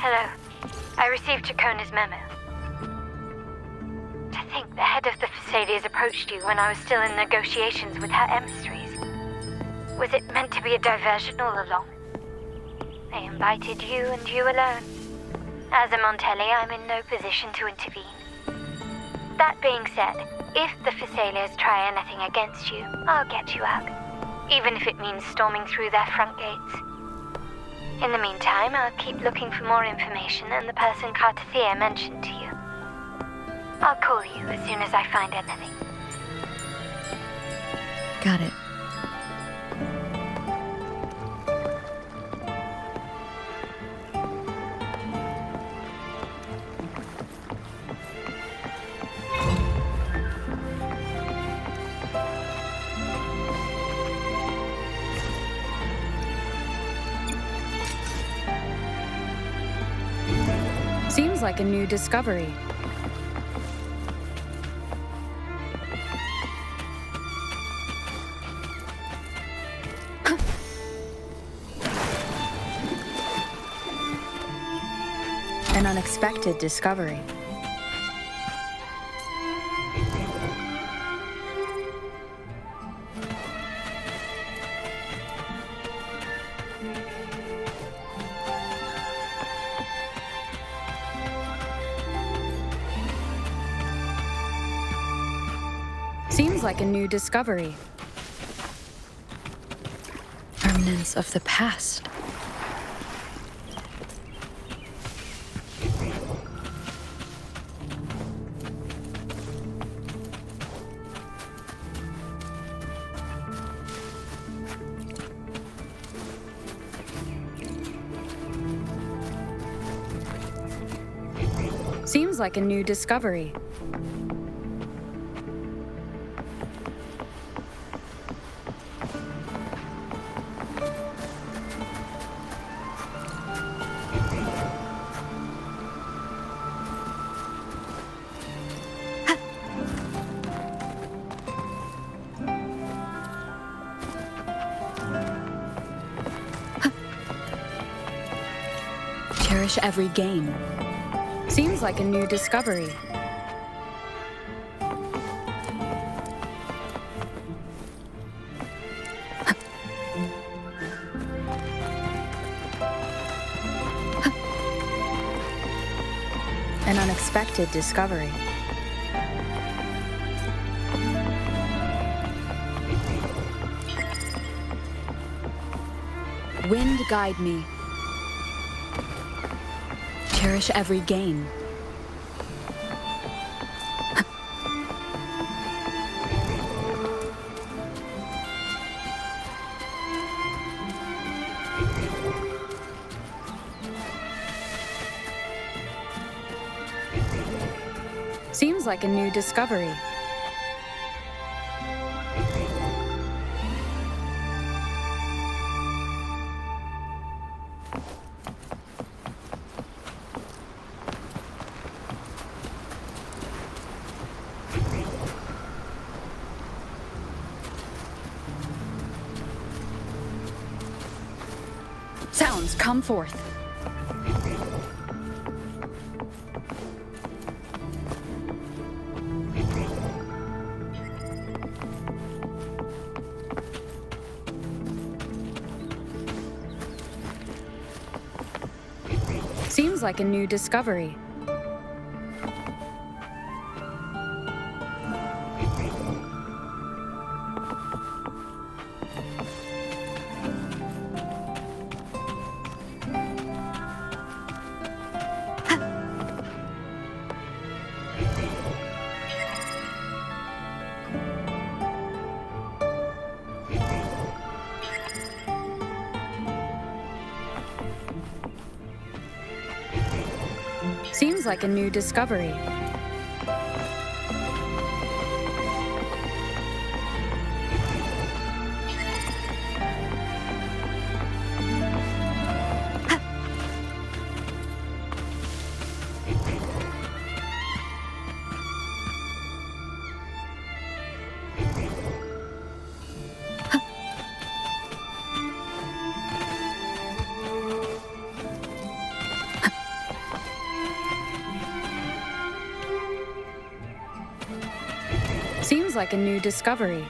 Hello. I received Chacona's memo. To think the head of the Thessalians approached you when I was still in negotiations with her emissaries. Was it meant to be a diversion all along? They invited you and you alone. As a Montelli, I'm in no position to intervene. That being said, if the Thessalians try anything against you, I'll get you out. Even if it means storming through their front gates. In the meantime, I'll keep looking for more information and the person Cartathea mentioned to you. I'll call you as soon as I find anything. Got it. Seems like a new discovery. An unexpected discovery. Seems like a new discovery. Remnants of the past. Seems like a new discovery. Cherish every gain. Seems like a new discovery. An unexpected discovery. Wind guide me. Cherish every gain. Seems like a new discovery. Sounds come forth. Seems like a new discovery. Seems like a new discovery. Seems like a new discovery.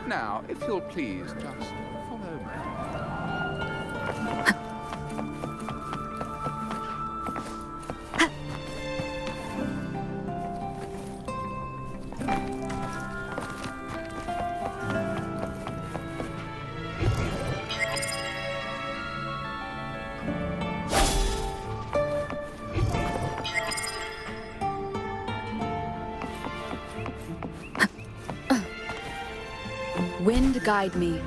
Now, if you'll please, just follow me. Wind guide me.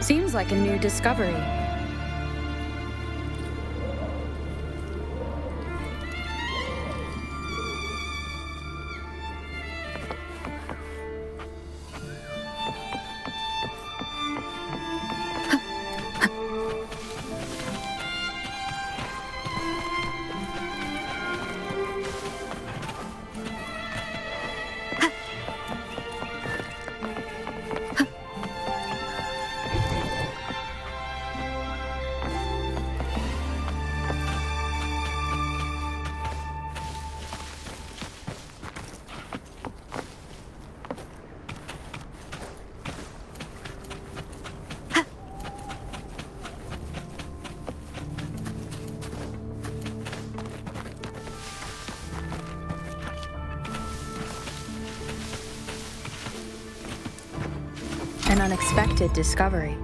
Seems like a new discovery. An unexpected discovery.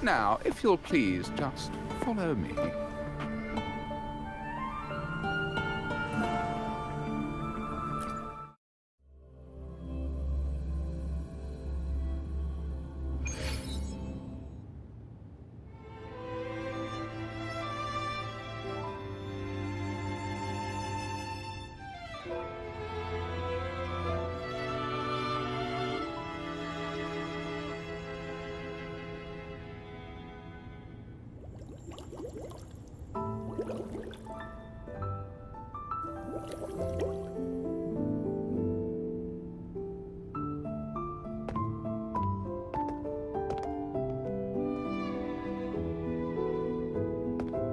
Now, if you'll please just follow me.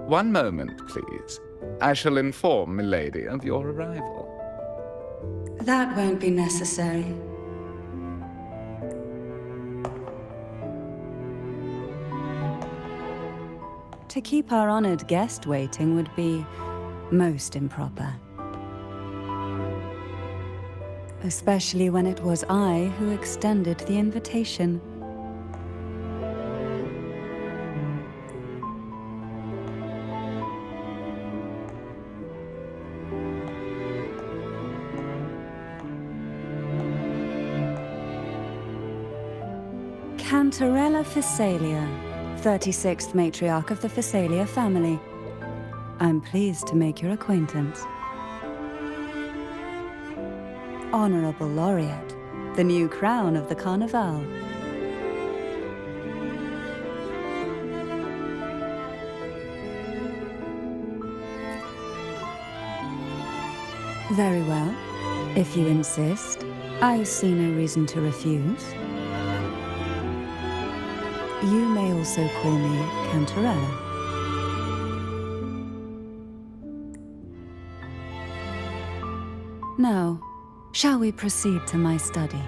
One moment, please. I shall inform milady of your arrival. That won't be necessary. To keep our honored guest waiting would be most improper. Especially when it was I who extended the invitation. Cantarella Phasalia, 36th matriarch of the Phasalia family. I'm pleased to make your acquaintance. Honorable Laureate, the new crown of the Carnival. Very well, if you insist. I see no reason to refuse. You may also call me Cantarella. Now, shall we proceed to my study?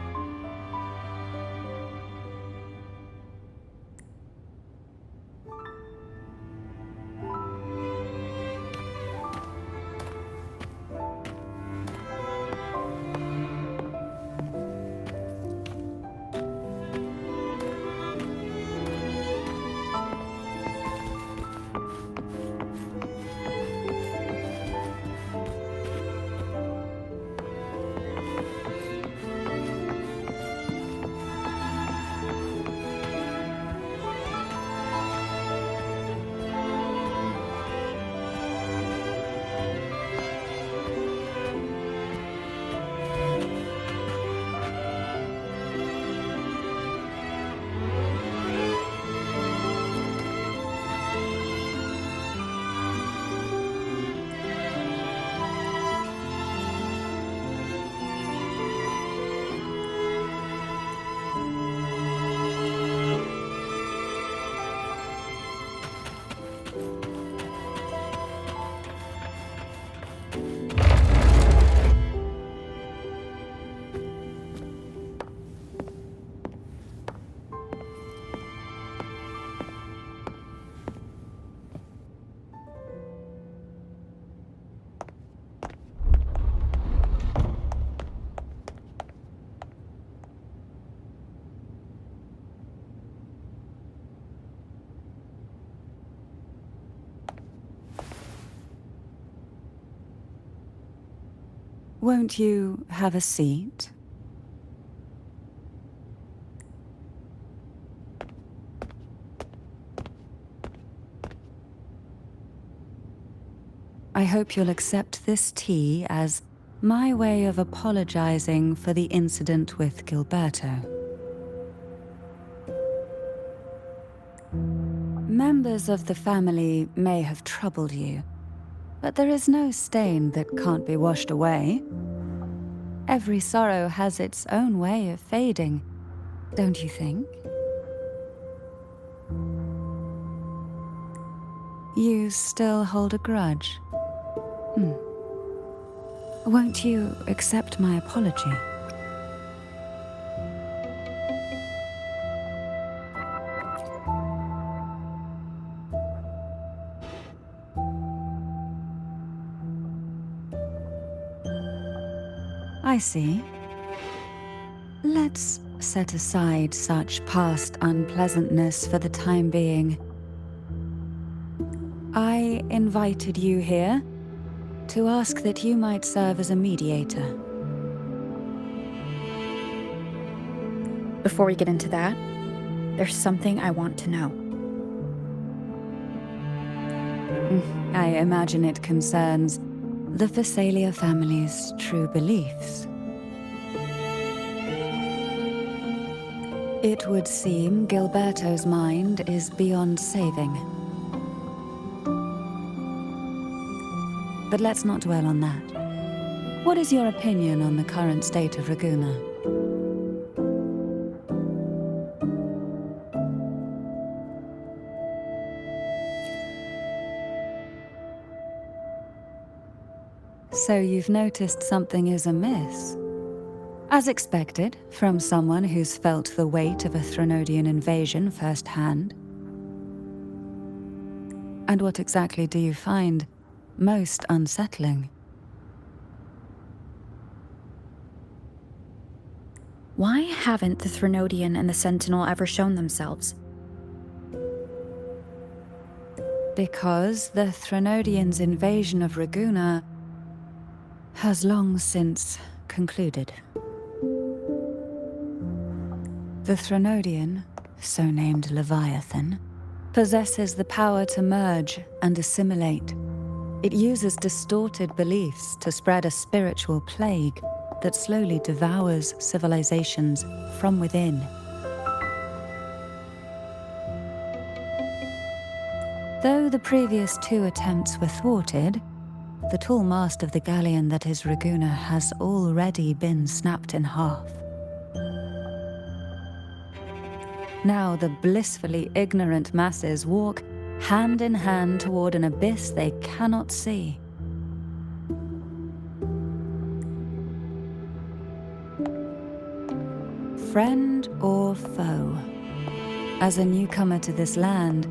Won't you have a seat? I hope you'll accept this tea as my way of apologizing for the incident with Gilberto. Members of the family may have troubled you, but there is no stain that can't be washed away. Every sorrow has its own way of fading, don't you think? You still hold a grudge? Won't you accept my apology? I see. Let's set aside such past unpleasantness for the time being. I invited you here to ask that you might serve as a mediator. Before we get into that, there's something I want to know. I imagine it concerns the Phasalia family's true beliefs. It would seem Gilberto's mind is beyond saving. But let's not dwell on that. What is your opinion on the current state of Raguna? So you've noticed something is amiss? As expected, from someone who's felt the weight of a Threnodian invasion firsthand. And what exactly do you find most unsettling? Why haven't the Threnodian and the Sentinel ever shown themselves? Because the Threnodians' invasion of Raguna has long since concluded. The Threnodian, so named Leviathan, possesses the power to merge and assimilate. It uses distorted beliefs to spread a spiritual plague that slowly devours civilizations from within. Though the previous two attempts were thwarted, the tall mast of the galleon that is Raguna has already been snapped in half. Now the blissfully ignorant masses walk hand in hand toward an abyss they cannot see. Friend or foe? As a newcomer to this land,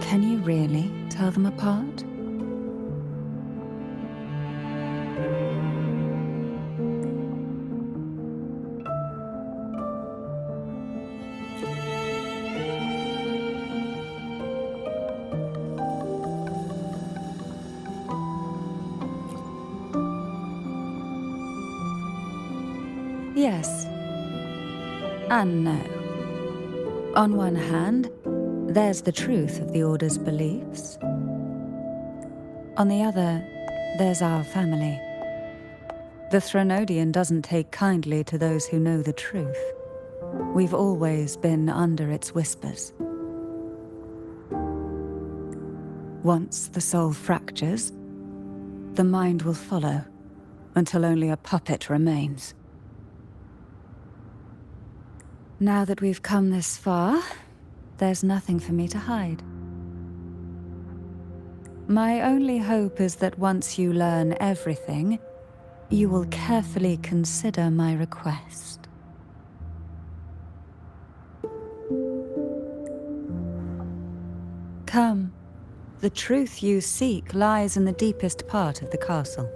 can you really tell them apart? Yes. And no. On one hand, there's the truth of the Order's beliefs. On the other, there's our family. The Threnodian doesn't take kindly to those who know the truth. We've always been under its whispers. Once the soul fractures, the mind will follow, until only a puppet remains. Now that we've come this far, there's nothing for me to hide. My only hope is that once you learn everything, you will carefully consider my request. Come. The truth you seek lies in the deepest part of the castle.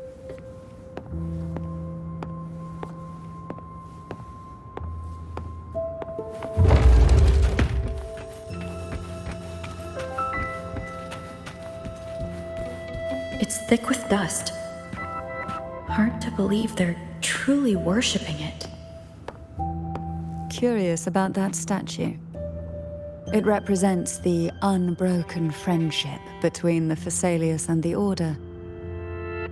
It's thick with dust. Hard to believe they're truly worshipping it. Curious about that statue. It represents the unbroken friendship between the Phasaelius and the Order.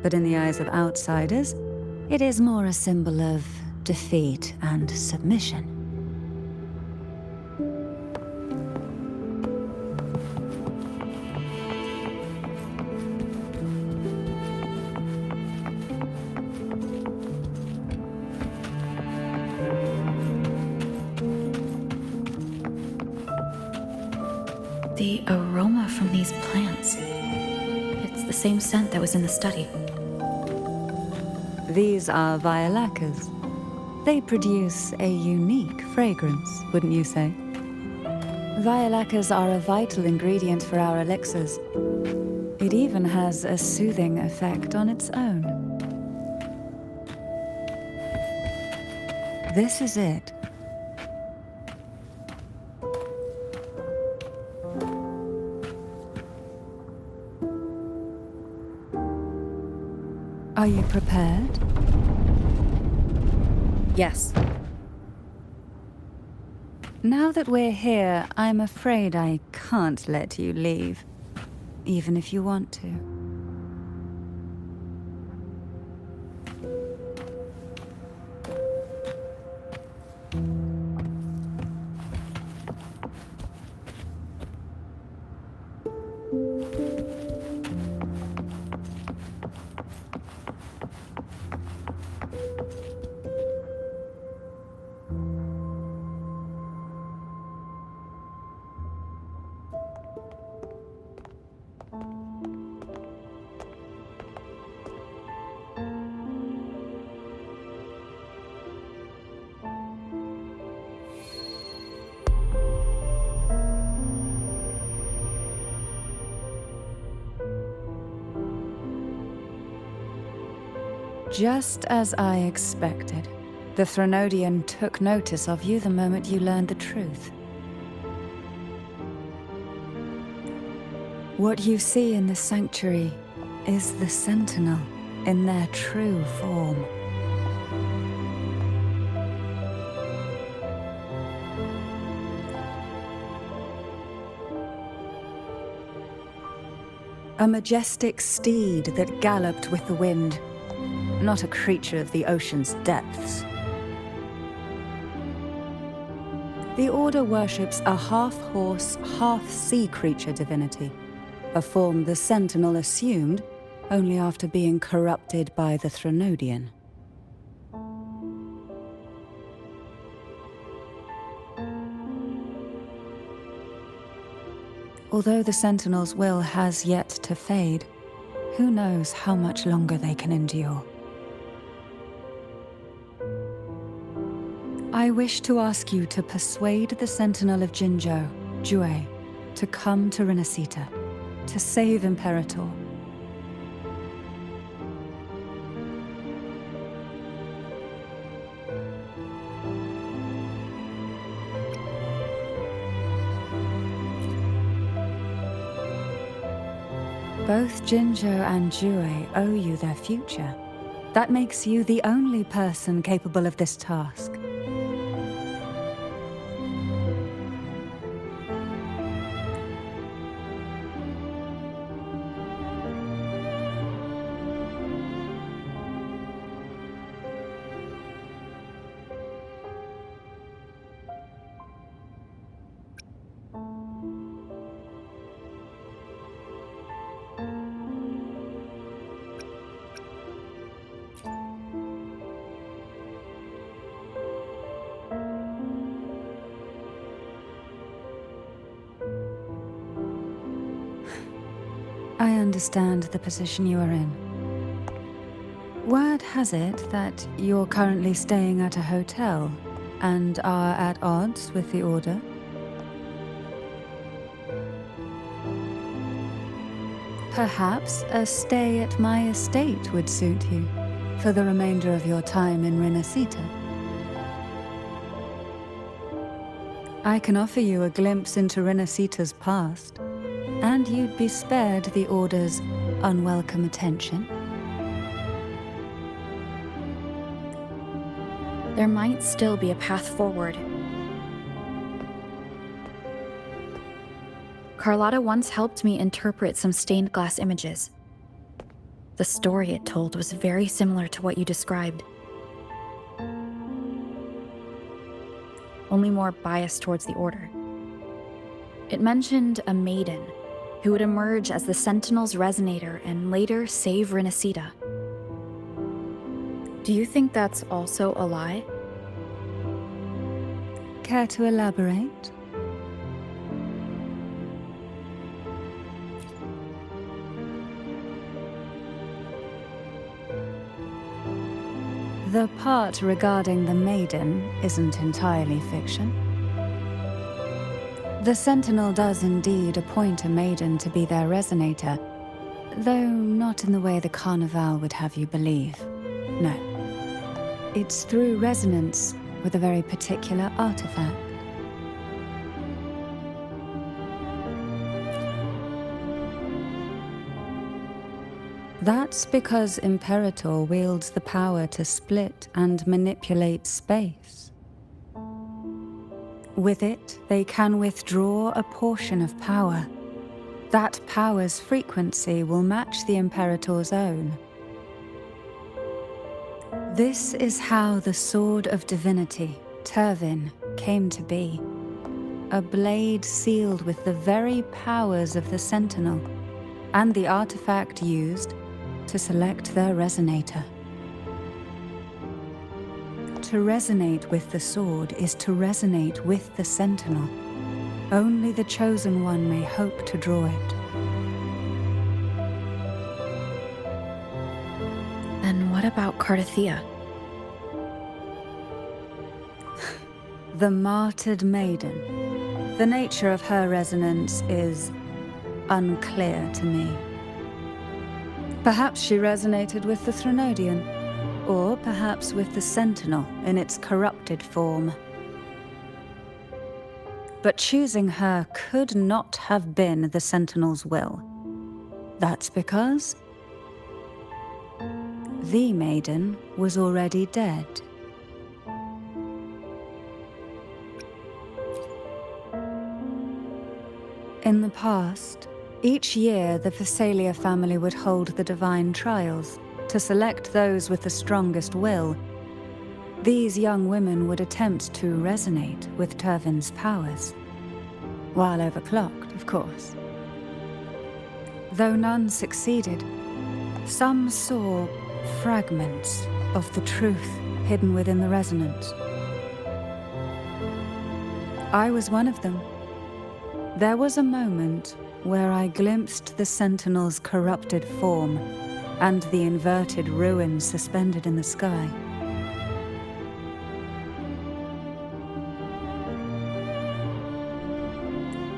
But in the eyes of outsiders, it is more a symbol of defeat and submission. The aroma from these plants. It's the same scent that was in the study. These are violacas. They produce a unique fragrance, wouldn't you say? Violacas are a vital ingredient for our elixirs. It even has a soothing effect on its own. This is it. Are you prepared? Yes. Now that we're here, I'm afraid I can't let you leave, even if you want to. Just as I expected, the Threnodian took notice of you the moment you learned the truth. What you see in the sanctuary is the Sentinel in their true form. A majestic steed that galloped with the wind. Not a creature of the ocean's depths. The Order worships a half-horse, half-sea creature divinity, a form the Sentinel assumed only after being corrupted by the Threnodian. Although the Sentinel's will has yet to fade, who knows how much longer they can endure. I wish to ask you to persuade the Sentinel of Jinzhou, Jue, to come to Renacita, to save Imperator. Both Jinzhou and Jue owe you their future. That makes you the only person capable of this task. I understand the position you are in. Word has it that you're currently staying at a hotel and are at odds with the Order. Perhaps a stay at my estate would suit you for the remainder of your time in Renacita. I can offer you a glimpse into Renacita's past, and you'd be spared the Order's unwelcome attention. There might still be a path forward. Carlotta once helped me interpret some stained glass images. The story it told was very similar to what you described. Only more biased towards the Order. It mentioned a maiden who would emerge as the Sentinel's resonator and later save Renacita. Do you think that's also a lie? Care to elaborate? The part regarding the maiden isn't entirely fiction. The Sentinel does indeed appoint a maiden to be their resonator, though not in the way the Carnival would have you believe. No. It's through resonance with a very particular artifact. That's because Imperator wields the power to split and manipulate space. With it, they can withdraw a portion of power. That power's frequency will match the Imperator's own. This is how the Sword of Divinity, Turvin, came to be. A blade sealed with the very powers of the Sentinel, and the artifact used to select their resonator. To resonate with the sword is to resonate with the Sentinel. Only the Chosen One may hope to draw it. Then what about Cardathea? The martyred maiden. The nature of her resonance is unclear to me. Perhaps she resonated with the Threnodian, or perhaps with the Sentinel in its corrupted form. But choosing her could not have been the Sentinel's will. That's because the maiden was already dead. In the past, each year the Phasalia family would hold the Divine Trials to select those with the strongest will. These young women would attempt to resonate with Turvin's powers, while overclocked, of course. Though none succeeded, some saw fragments of the truth hidden within the resonance. I was one of them. There was a moment where I glimpsed the Sentinel's corrupted form and the inverted ruins suspended in the sky.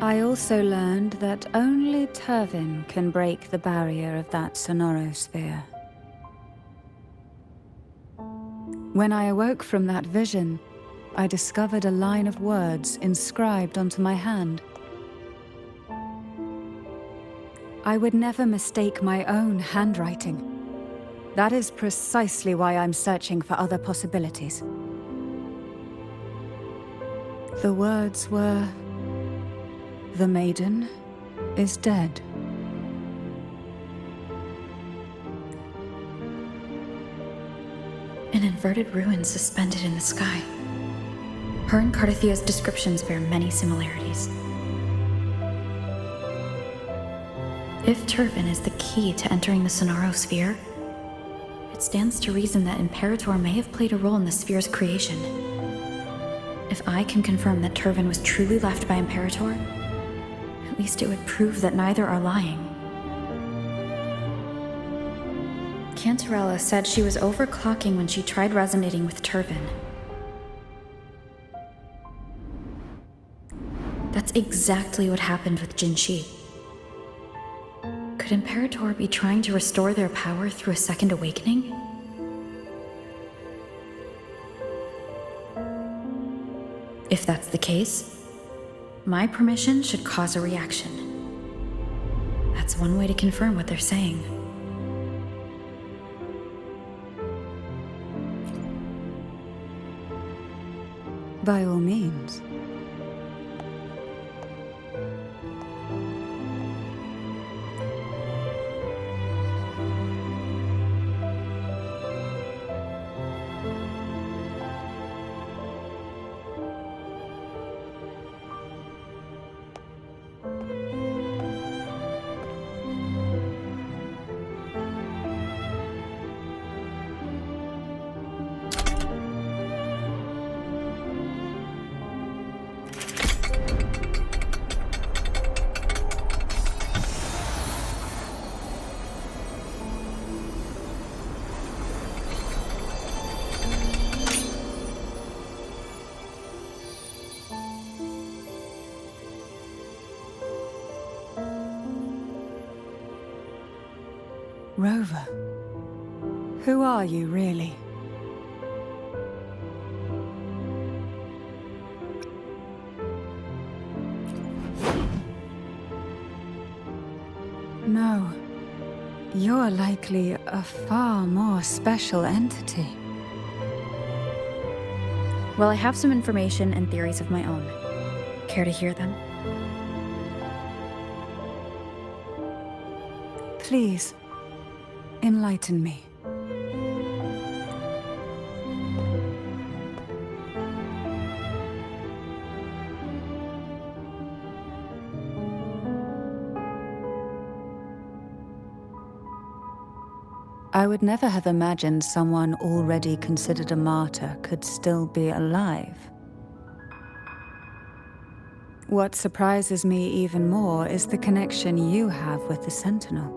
I also learned that only Turvin can break the barrier of that sonorosphere. When I awoke from that vision, I discovered a line of words inscribed onto my hand. I would never mistake my own handwriting. That is precisely why I'm searching for other possibilities. The words were, "The maiden is dead." An inverted ruin suspended in the sky. Her and Cardathea's descriptions bear many similarities. If Turvin is the key to entering the Sonorosphere, it stands to reason that Imperator may have played a role in the sphere's creation. If I can confirm that Turvin was truly left by Imperator, at least it would prove that neither are lying. Cantarella said she was overclocking when she tried resonating with Turvin. That's exactly what happened with Jinshi. Could Imperator be trying to restore their power through a second awakening? If that's the case, my permission should cause a reaction. That's one way to confirm what they're saying. By all means. Rover, who are you really? You're likely a far more special entity. Well, I have some information and theories of my own. Care to hear them? Please, enlighten me. I would never have imagined someone already considered a martyr could still be alive. What surprises me even more is the connection you have with the Sentinel.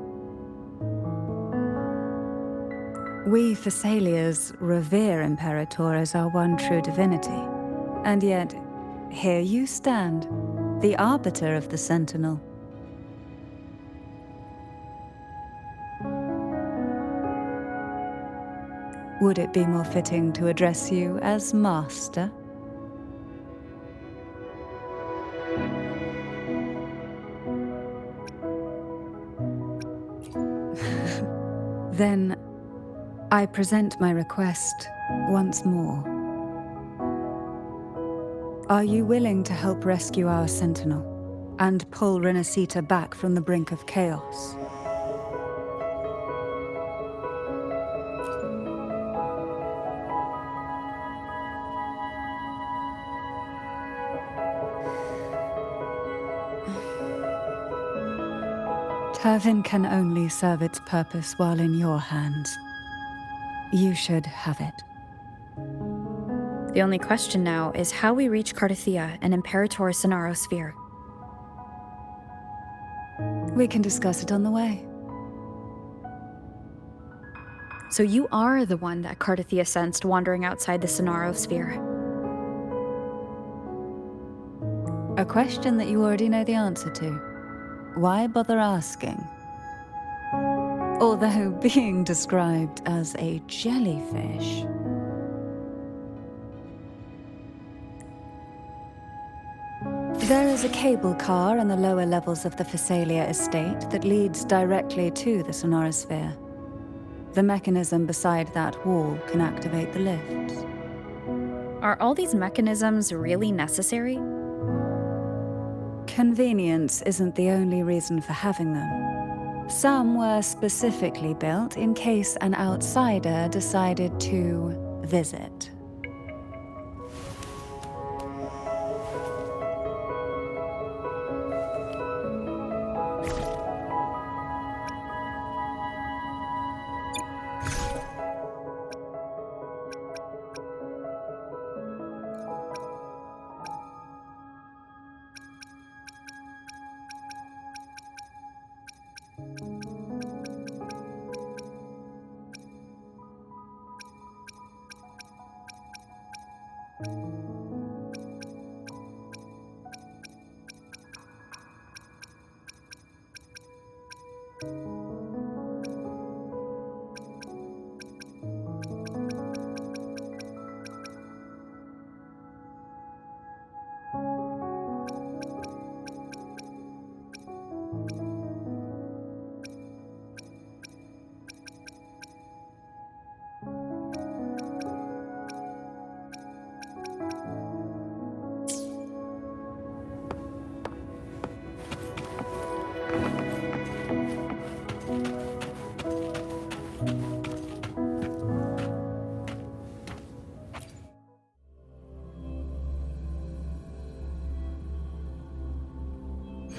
We Thessalians revere Imperator as our one true divinity. And yet, here you stand, the arbiter of the Sentinel. Would it be more fitting to address you as Master? Then, I present my request once more. Are you willing to help rescue our Sentinel and pull Renacita back from the brink of chaos? Turvin can only serve its purpose while in your hands. You should have it. The only question now is how we reach Cardathia and Imperator Sonaro Sphere. We can discuss it on the way. So you are the one that Cardathia sensed wandering outside the Sonaro Sphere. A question that you already know the answer to. Why bother asking? Although being described as a jellyfish. There is a cable car in the lower levels of the Thessalia estate that leads directly to the Sonorosphere. The mechanism beside that wall can activate the lifts. Are all these mechanisms really necessary? Convenience isn't the only reason for having them. Some were specifically built in case an outsider decided to visit.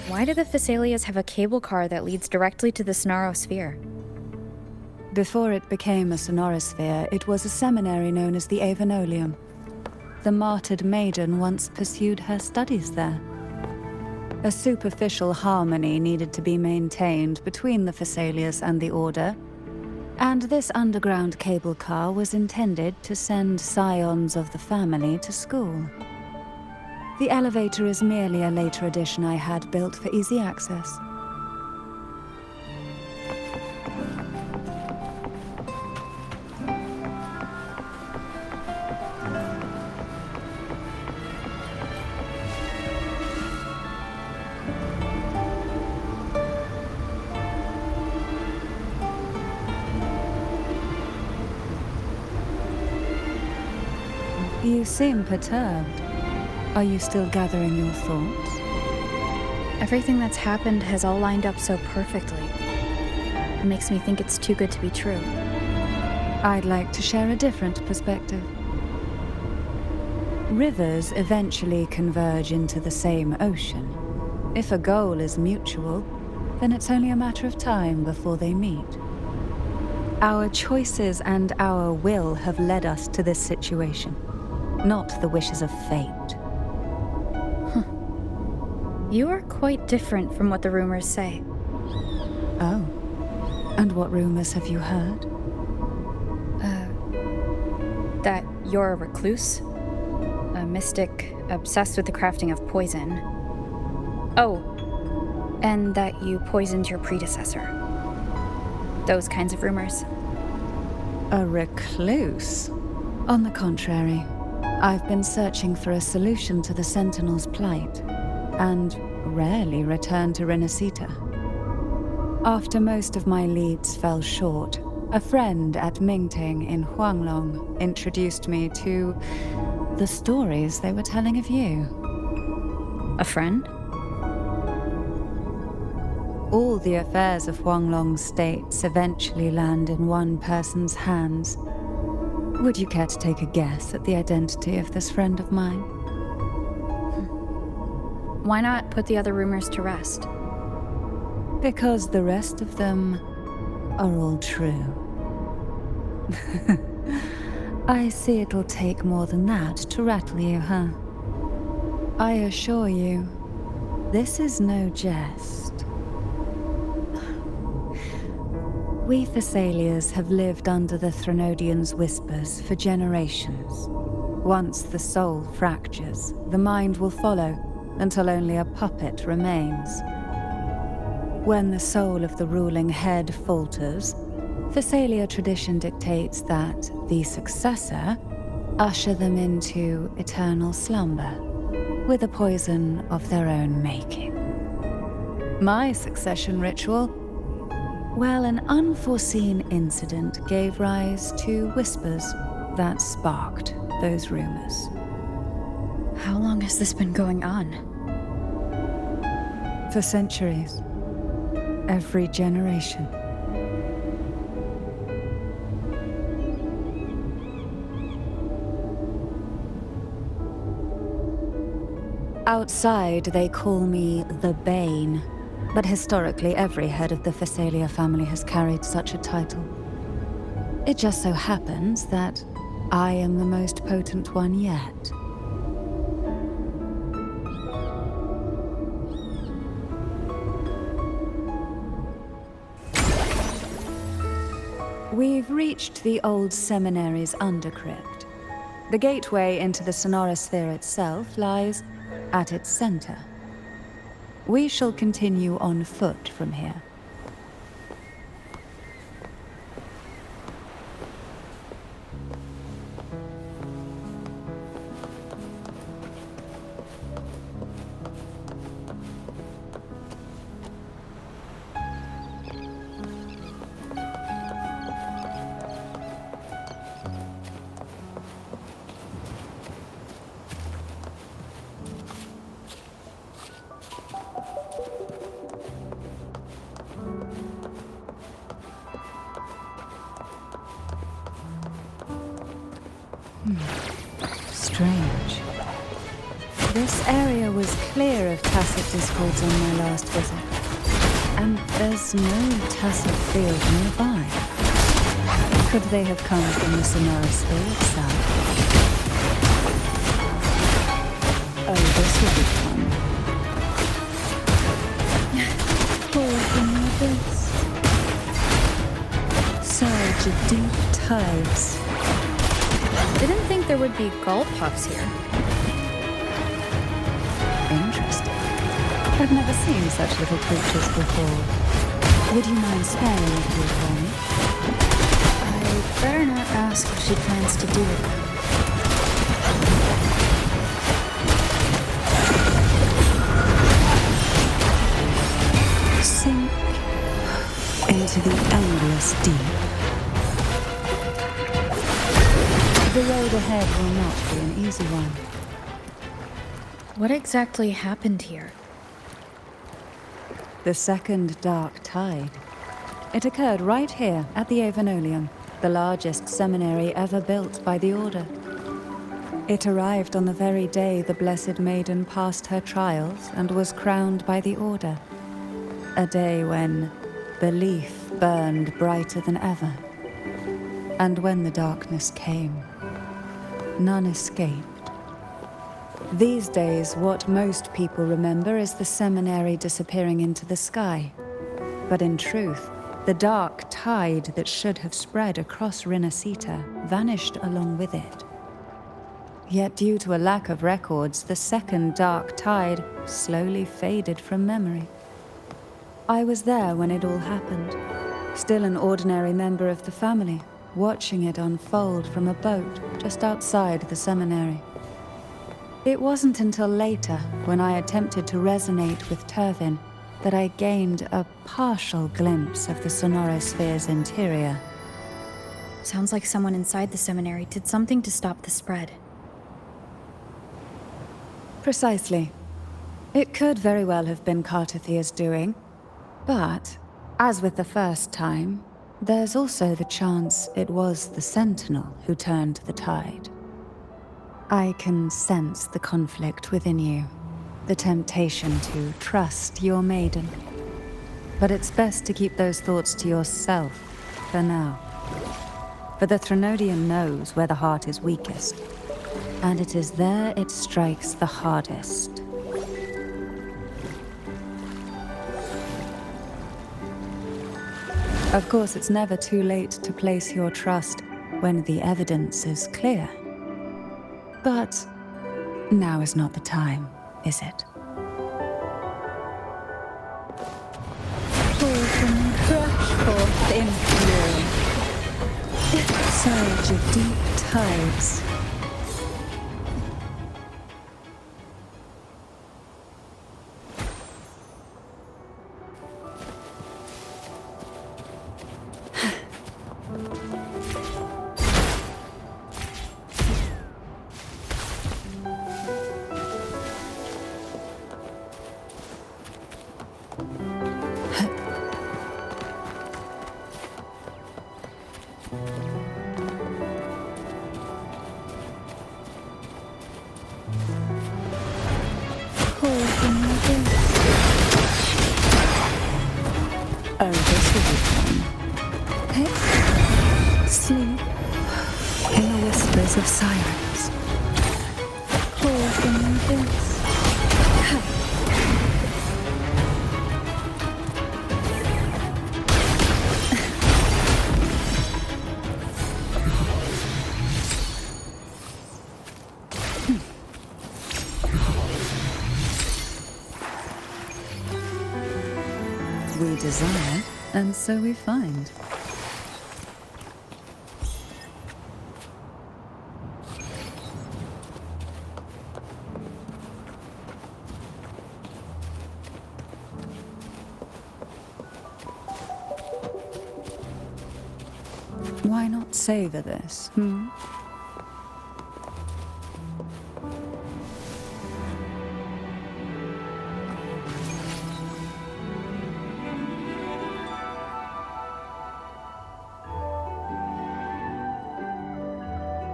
Why do the Thessalias have a cable car that leads directly to the Sonaro Sphere? Before it became a Sonorosphere, it was a seminary known as the Avenolium. The martyred maiden once pursued her studies there. A superficial harmony needed to be maintained between the Thessalias and the Order, and this underground cable car was intended to send scions of the family to school. The elevator is merely a later addition I had built for easy access. You seem perturbed. Are you still gathering your thoughts? Everything that's happened has all lined up so perfectly. It makes me think it's too good to be true. I'd like to share a different perspective. Rivers eventually converge into the same ocean. If a goal is mutual, then it's only a matter of time before they meet. Our choices and our will have led us to this situation, not the wishes of fate. You are quite different from what the rumors say. Oh. And what rumors have you heard? That you're a recluse, a mystic obsessed with the crafting of poison. Oh, and that you poisoned your predecessor. Those kinds of rumors. A recluse? On the contrary, I've been searching for a solution to the Sentinel's plight, and rarely return to Renacita. After most of my leads fell short, a friend at Mingting in Huanglong introduced me to the stories they were telling of you. A friend? All the affairs of Huanglong states eventually land in one person's hands. Would you care to take a guess at the identity of this friend of mine? Why not put the other rumors to rest? Because the rest of them are all true. I see it'll take more than that to rattle you, huh? I assure you, this is no jest. We Thessalians have lived under the Threnodians' whispers for generations. Once the soul fractures, the mind will follow, until only a puppet remains. When the soul of the ruling head falters, Thessalia tradition dictates that the successor usher them into eternal slumber, with a poison of their own making. My succession ritual? Well, an unforeseen incident gave rise to whispers that sparked those rumors. How long has this been going on? For centuries. Every generation. Outside, they call me the Bane, but historically every head of the Thessalia family has carried such a title. It just so happens that I am the most potent one yet. We've reached the old seminary's undercrypt. The gateway into the Sonorosphere itself lies at its center. We shall continue on foot from here. Strange. This area was clear of tacit discords on my last visit, and there's no tacit field nearby. Could they have come from the Sonorosphere itself? Oh, this would be fun. Pour from the abyss. Surge of deep tides. Didn't think there would be gull pups here. Interesting. I've never seen such little creatures before. Would you mind sparing a few for me? I better not ask what she plans to do with them. Sink into the endless deep. The road ahead will not be an easy one. What exactly happened here? The second dark tide. It occurred right here at the Avenolium, the largest seminary ever built by the Order. It arrived on the very day the Blessed Maiden passed her trials and was crowned by the Order. A day when belief burned brighter than ever. And when the darkness came, none escaped. These days, what most people remember is the seminary disappearing into the sky. But in truth, the dark tide that should have spread across Rinascita vanished along with it. Yet due to a lack of records, the second dark tide slowly faded from memory. I was there when it all happened, still an ordinary member of the family, watching it unfold from a boat just outside the seminary. It wasn't until later, when I attempted to resonate with Turvin, that I gained a partial glimpse of the Sonorosphere's interior. Sounds like someone inside the seminary did something to stop the spread. Precisely. It could very well have been Cartathia's doing, but, as with the first time, there's also the chance it was the Sentinel who turned the tide. I can sense the conflict within you, the temptation to trust your maiden. But it's best to keep those thoughts to yourself for now. For the Threnodian knows where the heart is weakest, and it is there it strikes the hardest. Of course, it's never too late to place your trust when the evidence is clear. But now is not the time, is it? Pull from crash forth in fury. Surge of deep tides. Oh, this will be fun. Hey, sleep in the whispers of silence. Call from the abyss. We desire, and so we find. Why not savor this,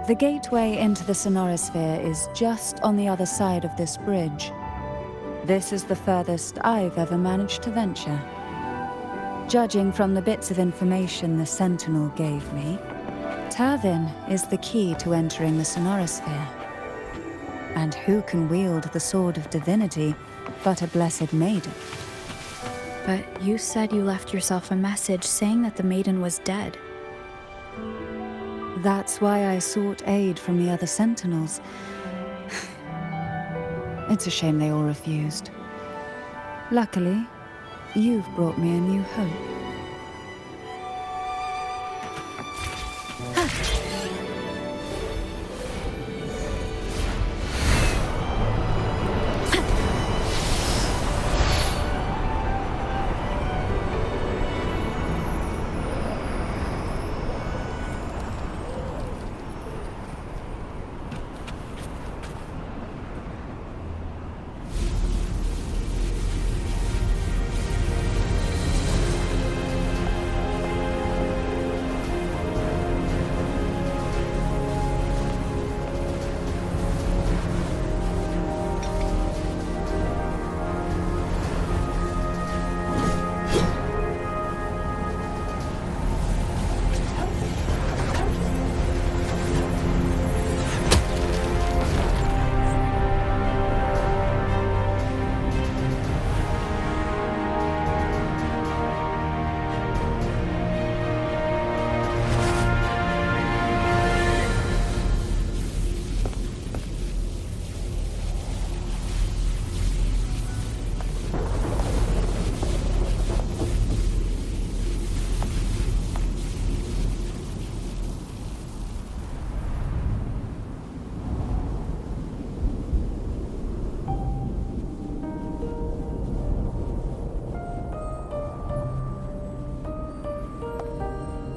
The gateway into the Sonorosphere is just on the other side of this bridge. This is the furthest I've ever managed to venture. Judging from the bits of information the Sentinel gave me, Turvin is the key to entering the Sonorosphere. And who can wield the Sword of Divinity but a Blessed Maiden? But you said you left yourself a message saying that the maiden was dead. That's why I sought aid from the other Sentinels. It's a shame they all refused. Luckily, you've brought me a new hope.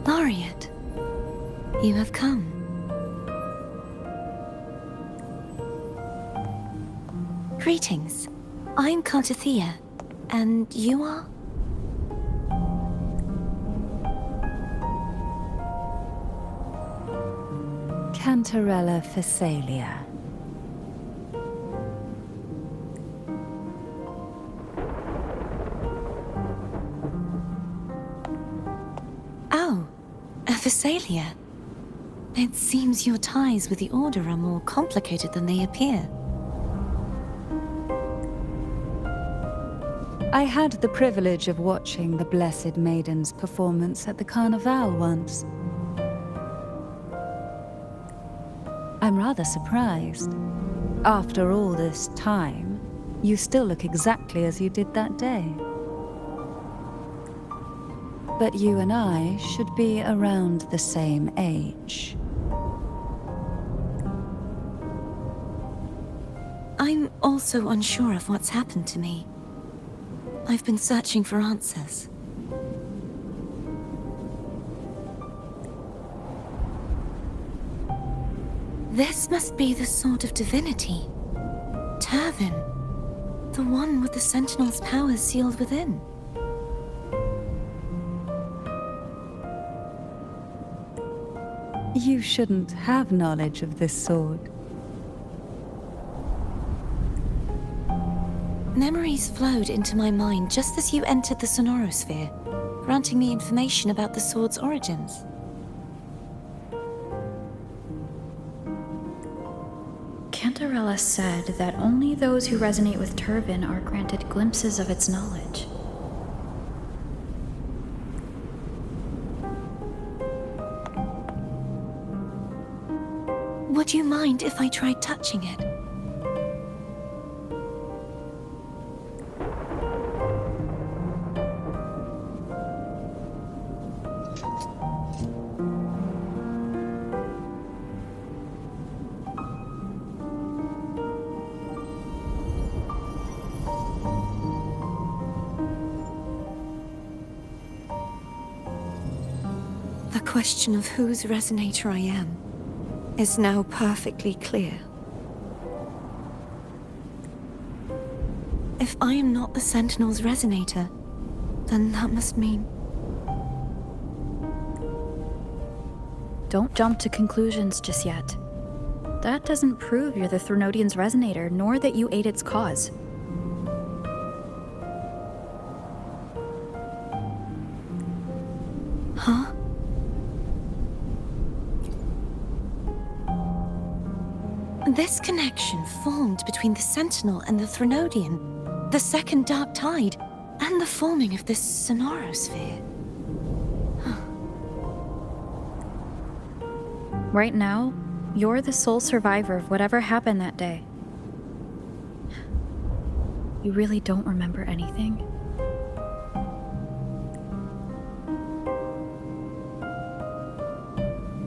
Laureate, you have come. Greetings. I'm Cartathea, and you are? Cantarella Phasalia. Oh, a Phasalia. It seems your ties with the Order are more complicated than they appear. I had the privilege of watching the Blessed Maiden's performance at the Carnival once. I'm rather surprised. After all this time, you still look exactly as you did that day. But you and I should be around the same age. I'm also unsure of what's happened to me. I've been searching for answers. This must be the Sword of Divinity. Turvin. The one with the Sentinel's powers sealed within. You shouldn't have knowledge of this sword. Memories flowed into my mind just as you entered the Sonorosphere, granting me information about the sword's origins. Cantarella said that only those who resonate with Turvin are granted glimpses of its knowledge. Would you mind if I tried touching it? The question of whose resonator I am is now perfectly clear. If I am not the Sentinel's resonator, then that must mean... Don't jump to conclusions just yet. That doesn't prove you're the Threnodian's resonator, nor that you aid its cause. Huh? This connection formed between the Sentinel and the Threnodian, the Second Dark Tide, and the forming of this Sonorosphere. Right now, you're the sole survivor of whatever happened that day. You really don't remember anything?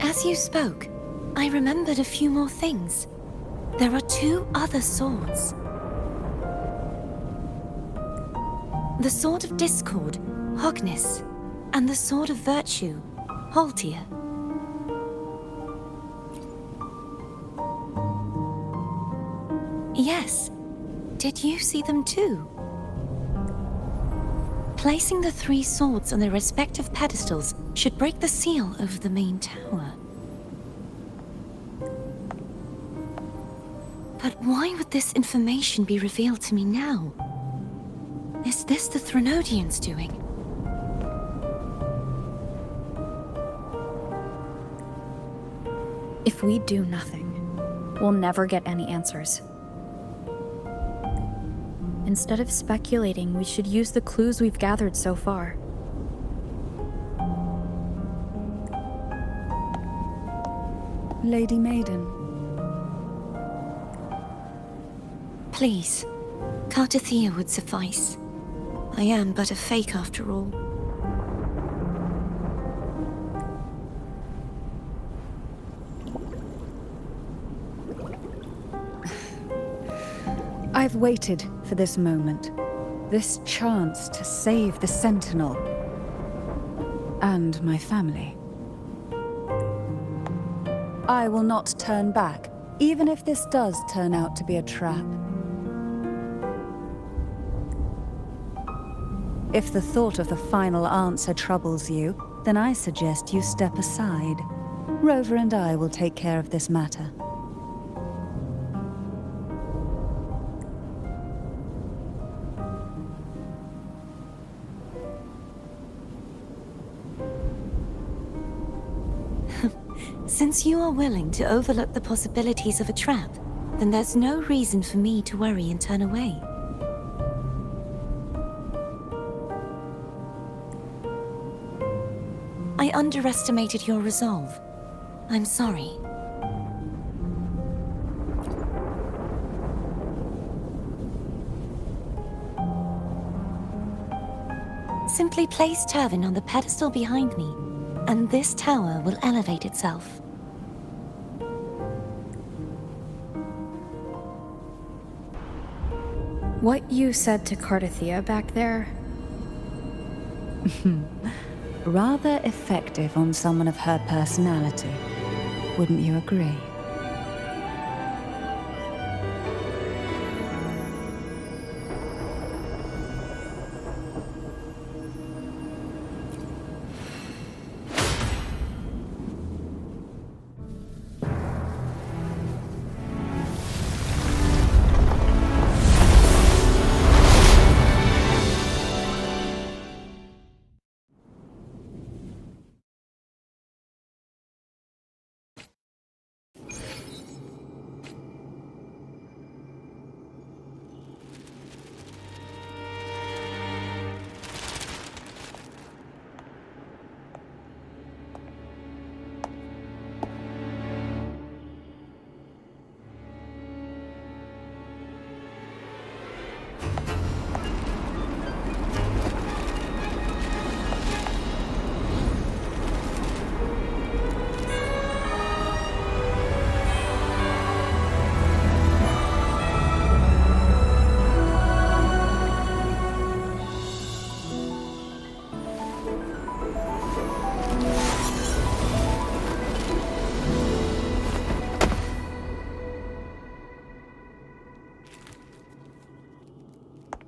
As you spoke, I remembered a few more things. There are two other swords. The Sword of Discord, Hognis, and the Sword of Virtue, Haltia. Yes. Did you see them too? Placing the three swords on their respective pedestals should break the seal over the main tower. But why would this information be revealed to me now? Is this the Threnodians' doing? If we do nothing, we'll never get any answers. Instead of speculating, we should use the clues we've gathered so far. Lady Maiden. Please, Cartathea would suffice. I am but a fake after all. I've waited for this moment. This chance to save the Sentinel. And my family. I will not turn back, even if this does turn out to be a trap. If the thought of the final answer troubles you, then I suggest you step aside. Rover and I will take care of this matter. Since you are willing to overlook the possibilities of a trap, then there's no reason for me to worry and turn away. I underestimated your resolve. I'm sorry. Simply place Turvin on the pedestal behind me, and this tower will elevate itself. What you said to Cardathea back there? Rather effective on someone of her personality. Wouldn't you agree?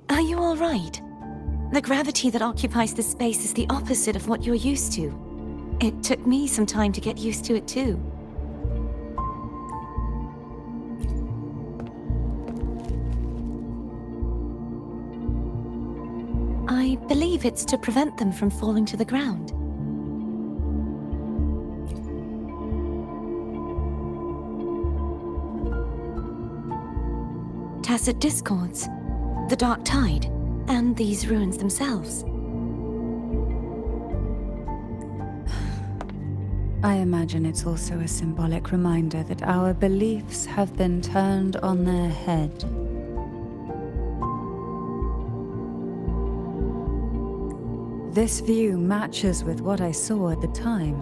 Are you all right? The gravity that occupies this space is the opposite of what you're used to. It took me some time to get used to it too. I believe it's to prevent them from falling to the ground. Tacit discords, the Dark Tide, and these ruins themselves. I imagine it's also a symbolic reminder that our beliefs have been turned on their head. This view matches with what I saw at the time.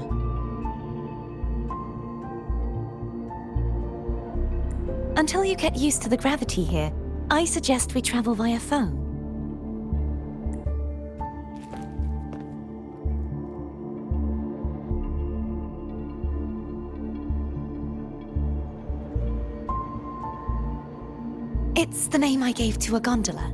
Until you get used to the gravity here, I suggest we travel via phone. It's the name I gave to a gondola.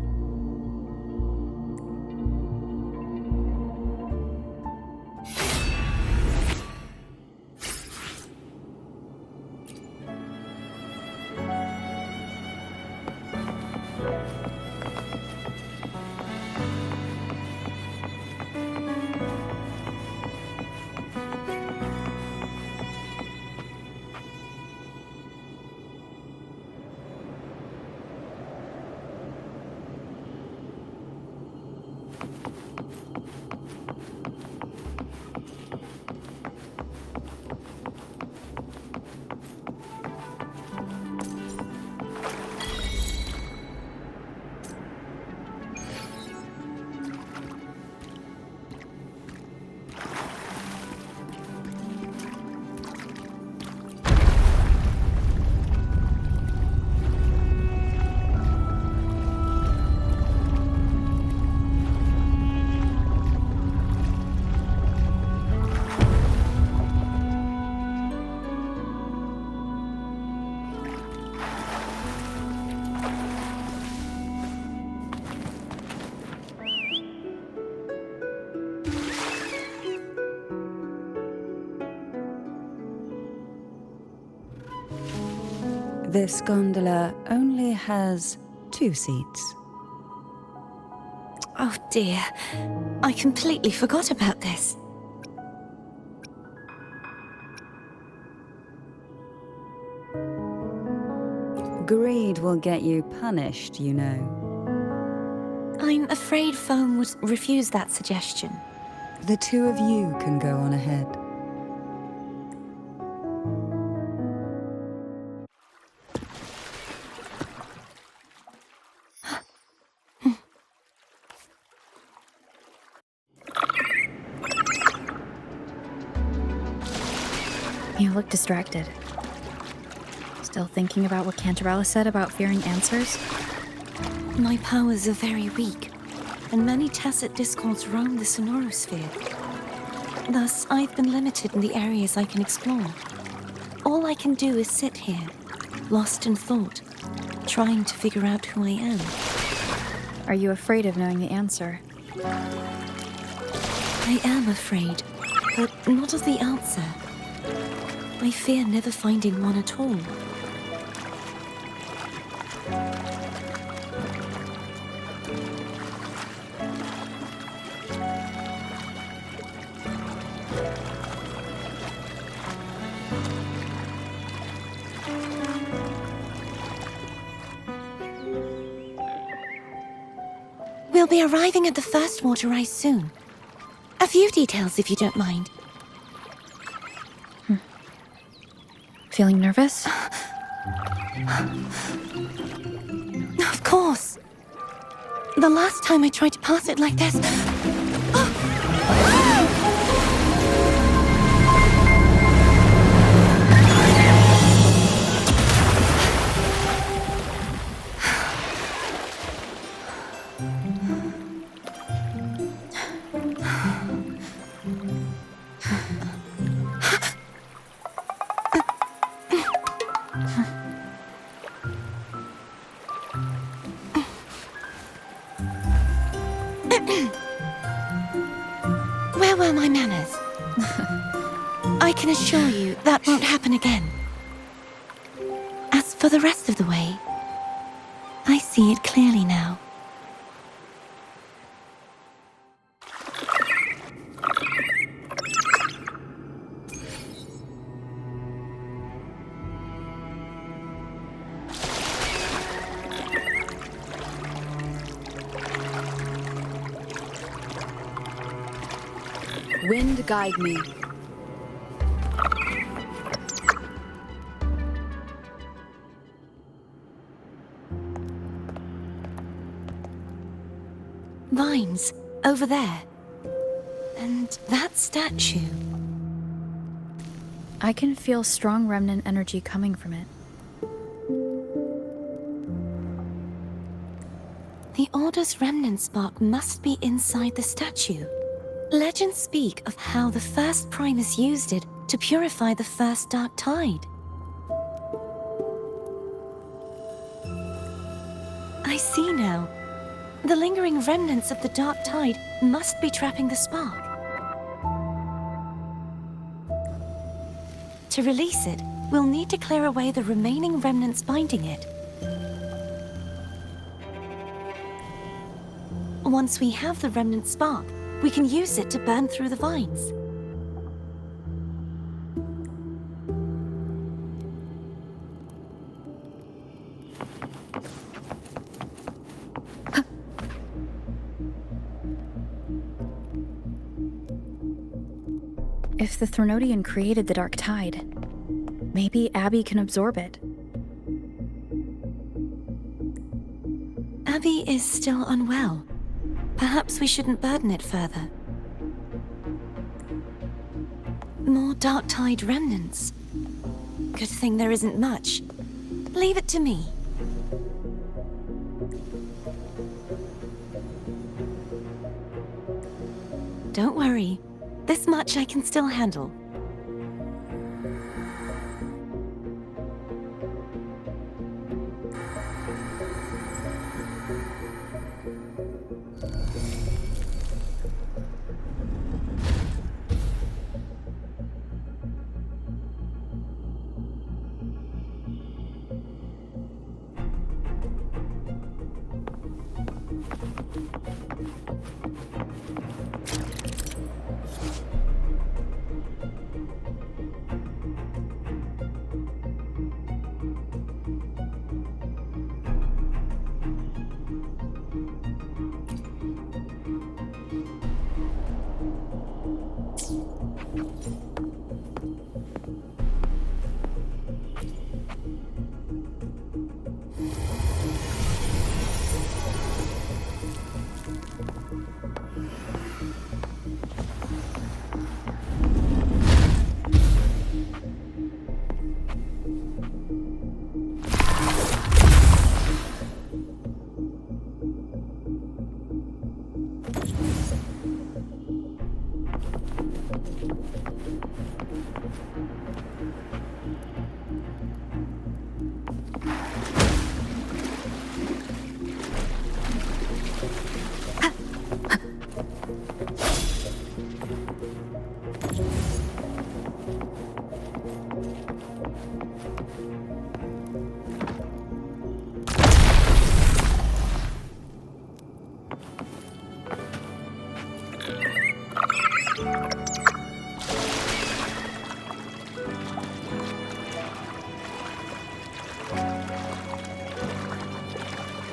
This gondola only has 2 seats. Oh dear. I completely forgot about this. Greed will get you punished, you know. I'm afraid Foam would refuse that suggestion. The 2 of you can go on ahead. You look distracted. Still thinking about what Cantarella said about fearing answers? My powers are very weak, and many tacit discords roam the sonorosphere. Thus, I've been limited in the areas I can explore. All I can do is sit here, lost in thought, trying to figure out who I am. Are you afraid of knowing the answer? I am afraid, but not of the answer. I fear never finding one at all. We'll be arriving at the first water rise soon. A few details, if you don't mind. Feeling nervous? Of course. The last time I tried to pass it like this... Where were my manners? I can assure you that won't happen again. As for the rest of the way, I see it clearly now. Wind guide me. Vines, over there. And that statue. I can feel strong remnant energy coming from it. The Order's remnant spark must be inside the statue. Legends speak of how the first Primus used it to purify the first dark tide. I see now. The lingering remnants of the dark tide must be trapping the spark. To release it, we'll need to clear away the remaining remnants binding it. Once we have the remnant spark, we can use it to burn through the vines. If the Threnodian created the Dark Tide, maybe Abby can absorb it. Abby is still unwell. Perhaps we shouldn't burden it further. More Dark Tide remnants. Good thing there isn't much. Leave it to me. Don't worry. This much I can still handle.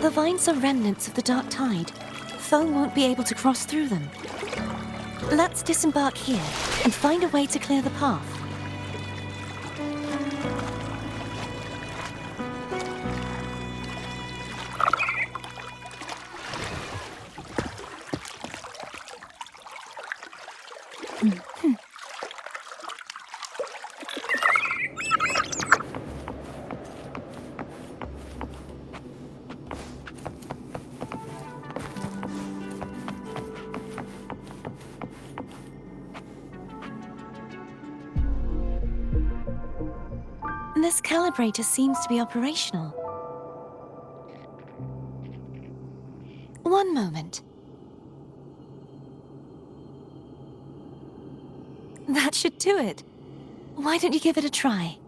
The vines are remnants of the dark tide. Foam won't be able to cross through them. Let's disembark here and find a way to clear the path. This calibrator seems to be operational. One moment. That should do it. Why don't you give it a try?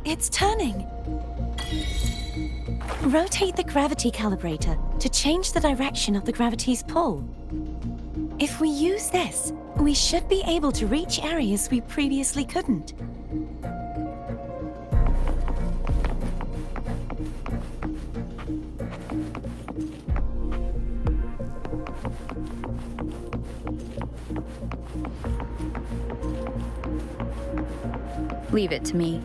It's turning. Rotate the gravity calibrator to change the direction of the gravity's pull. If we use this, we should be able to reach areas we previously couldn't. Leave it to me.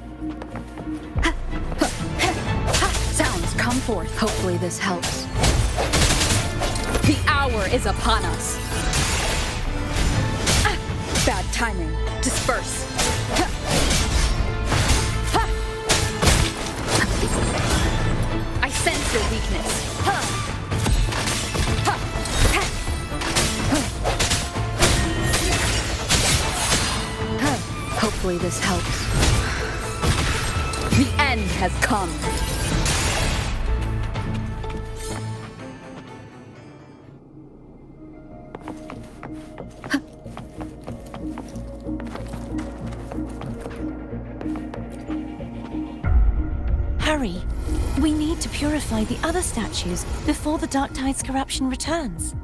Sounds, come forth. Hopefully this helps. The hour is upon us. Bad timing. Disperse. I sense your weakness. Hopefully this helps. The end has come. Hurry. We need to purify the other statues before the Dark Tide's corruption returns.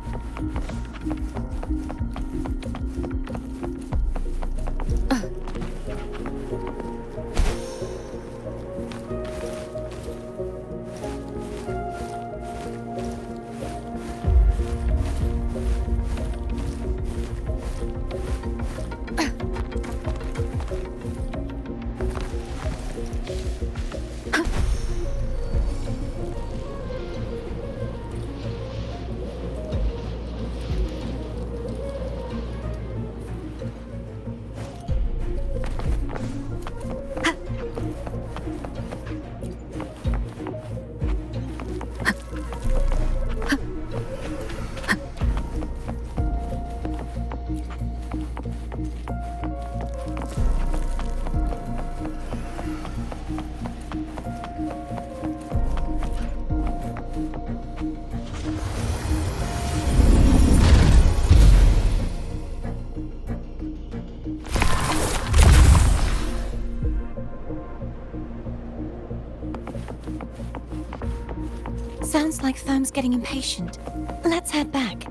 Sounds like Foam's getting impatient. Let's head back.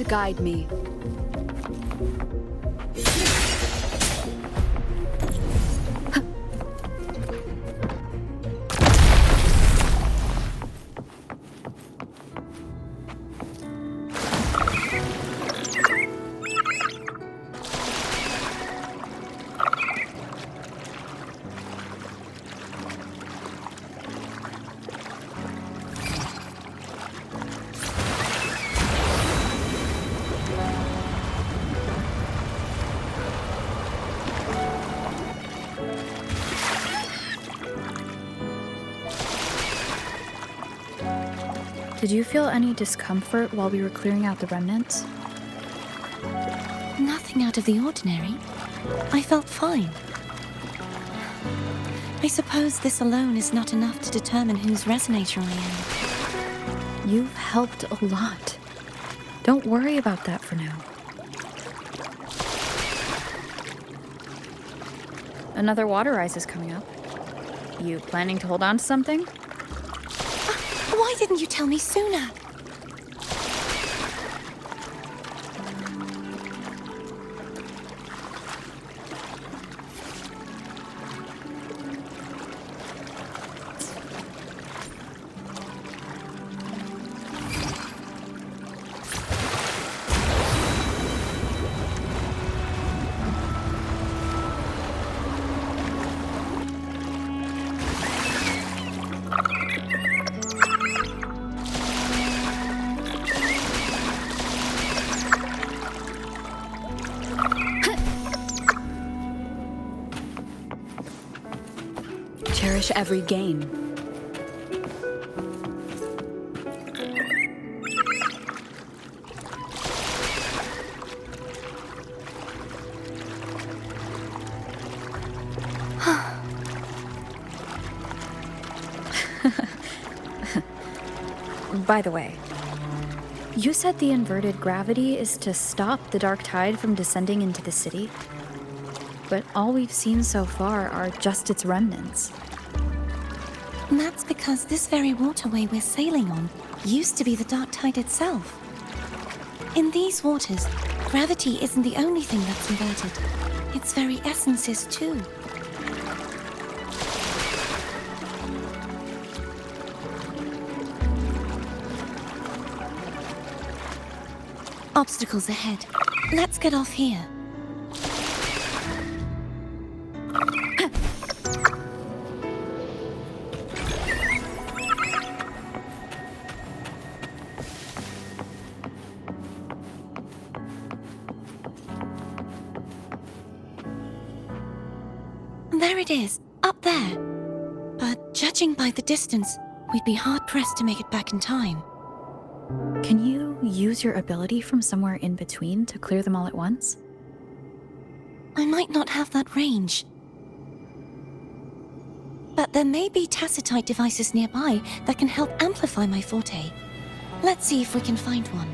guide me. Did you feel any discomfort while we were clearing out the remnants? Nothing out of the ordinary. I felt fine. I suppose this alone is not enough to determine whose resonator I am. You've helped a lot. Don't worry about that for now. Another water rise is coming up. You planning to hold on to something? Why didn't you tell me sooner? Cherish every gain. By the way, you said the inverted gravity is to stop the dark tide from descending into the city, but all we've seen so far are just its remnants. And that's because this very waterway we're sailing on used to be the dark tide itself. In these waters, gravity isn't the only thing that's inverted. Its very essence is too. Obstacles ahead. Let's get off here. There it is, up there. But judging by the distance, we'd be hard-pressed to make it back in time. Can you use your ability from somewhere in between to clear them all at once? I might not have that range. But there may be tacitite devices nearby that can help amplify my forte. Let's see if we can find one.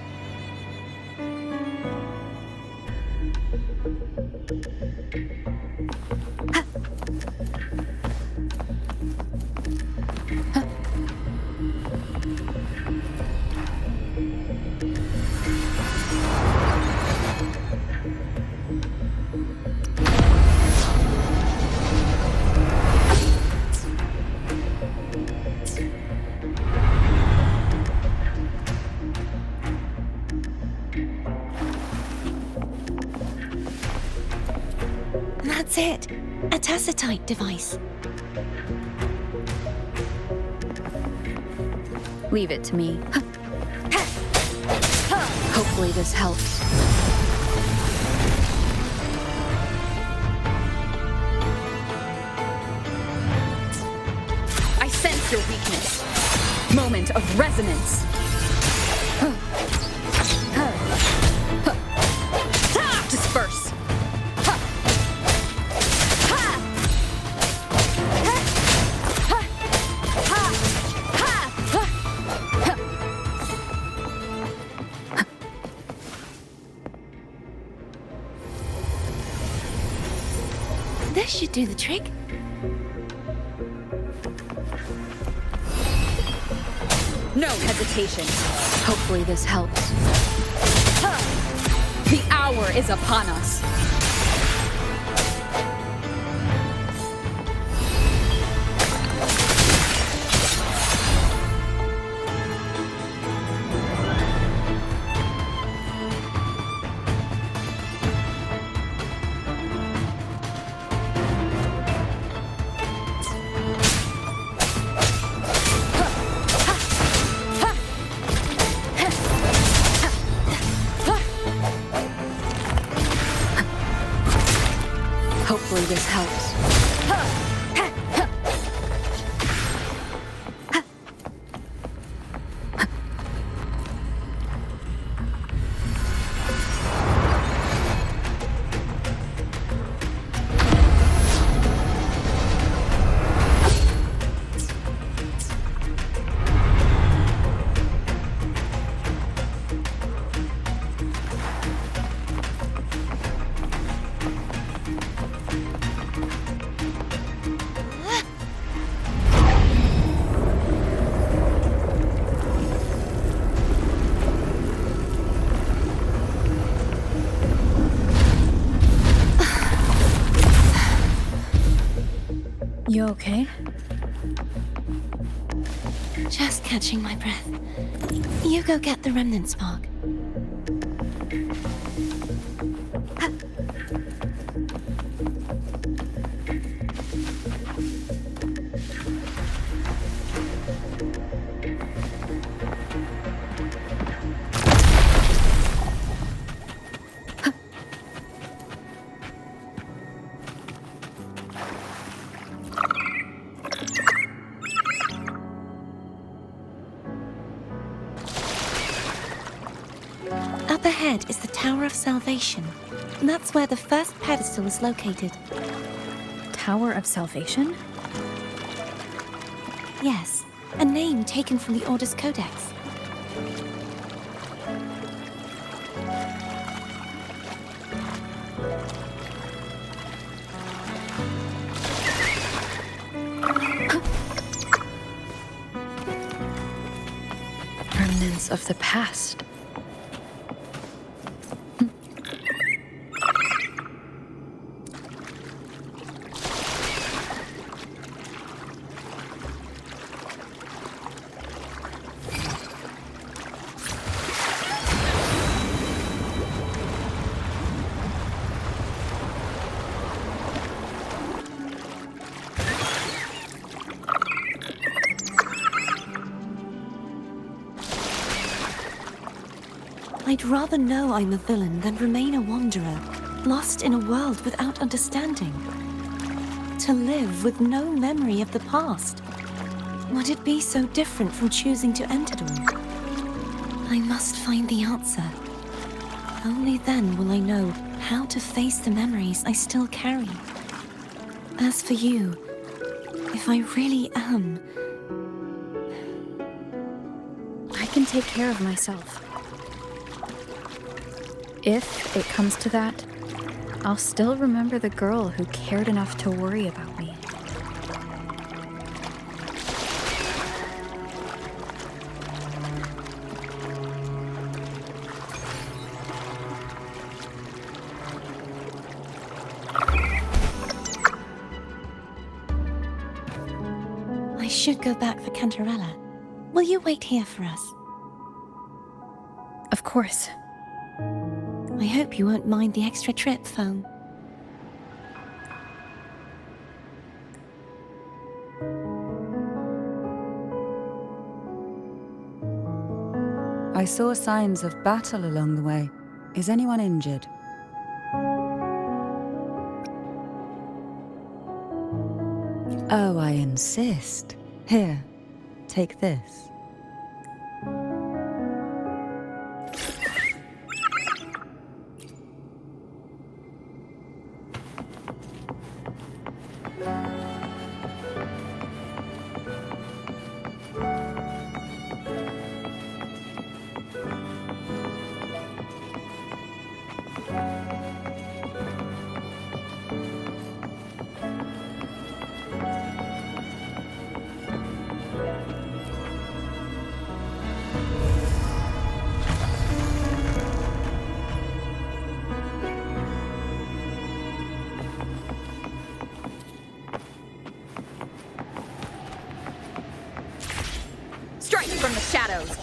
That's it. A tacitite device. Leave it to me. Hopefully this helps. I sense your weakness. Moment of resonance. Disperse. This should do the trick. No hesitation. Hopefully this helps. hour is upon us. Hopefully this helps. You okay? Just catching my breath. You go get the remnant spark. Up ahead is the Tower of Salvation. That's where the first pedestal is located. Tower of Salvation? Yes, a name taken from the Order's Codex. Remnants of the past. I'd rather know I'm a villain than remain a wanderer, lost in a world without understanding. To live with no memory of the past. Would it be so different from choosing to end it all? I must find the answer. Only then will I know how to face the memories I still carry. As for you, if I really am... I can take care of myself. If it comes to that, I'll still remember the girl who cared enough to worry about me. I should go back for Cantarella. Will you wait here for us? Of course. I hope you won't mind the extra trip, Foam. I saw signs of battle along the way. Is anyone injured? Oh, I insist. Here, take this. shadows.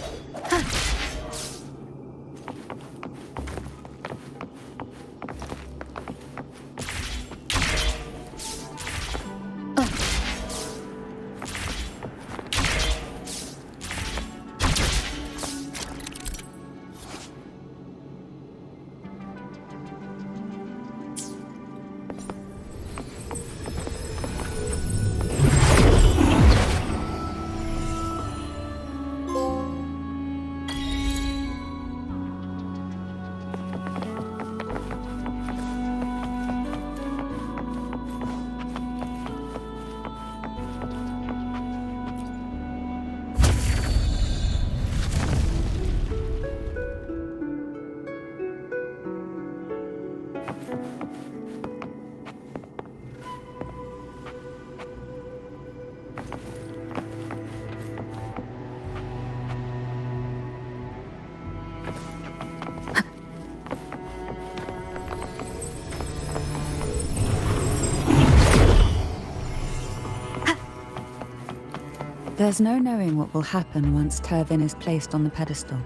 There's no knowing what will happen once Turvin is placed on the pedestal.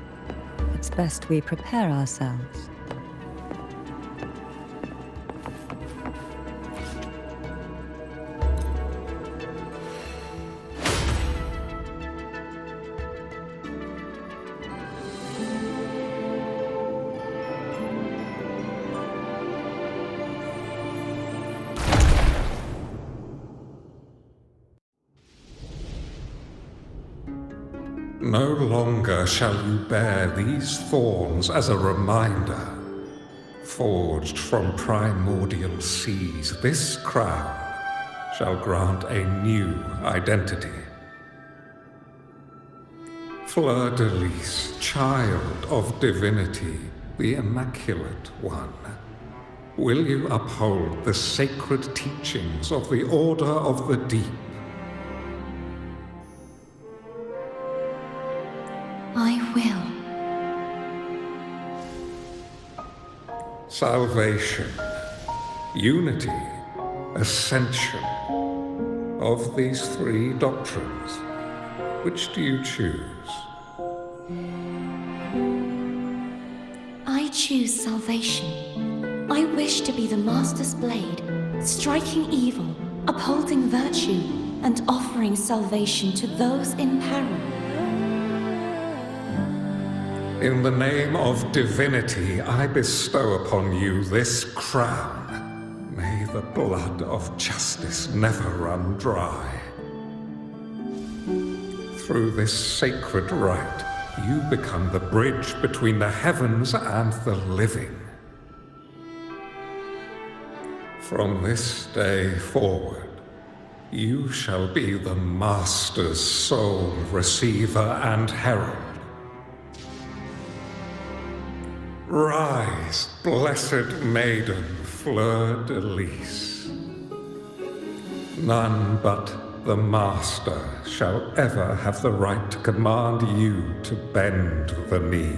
It's best we prepare ourselves. No longer shall you bear these thorns as a reminder. Forged from primordial seas, this crown shall grant a new identity. Fleur-de-Lis, child of divinity, the Immaculate One, will you uphold the sacred teachings of the Order of the Deep? I will. Salvation, unity, ascension. Of these three doctrines, which do you choose? I choose salvation. I wish to be the Master's blade, striking evil, upholding virtue, and offering salvation to those in peril. In the name of divinity, I bestow upon you this crown. May the blood of justice never run dry. Through this sacred rite, you become the bridge between the heavens and the living. From this day forward, you shall be the Master's sole receiver and herald. Rise, blessed maiden, Fleur-de-Lis. None but the Master shall ever have the right to command you to bend the knee.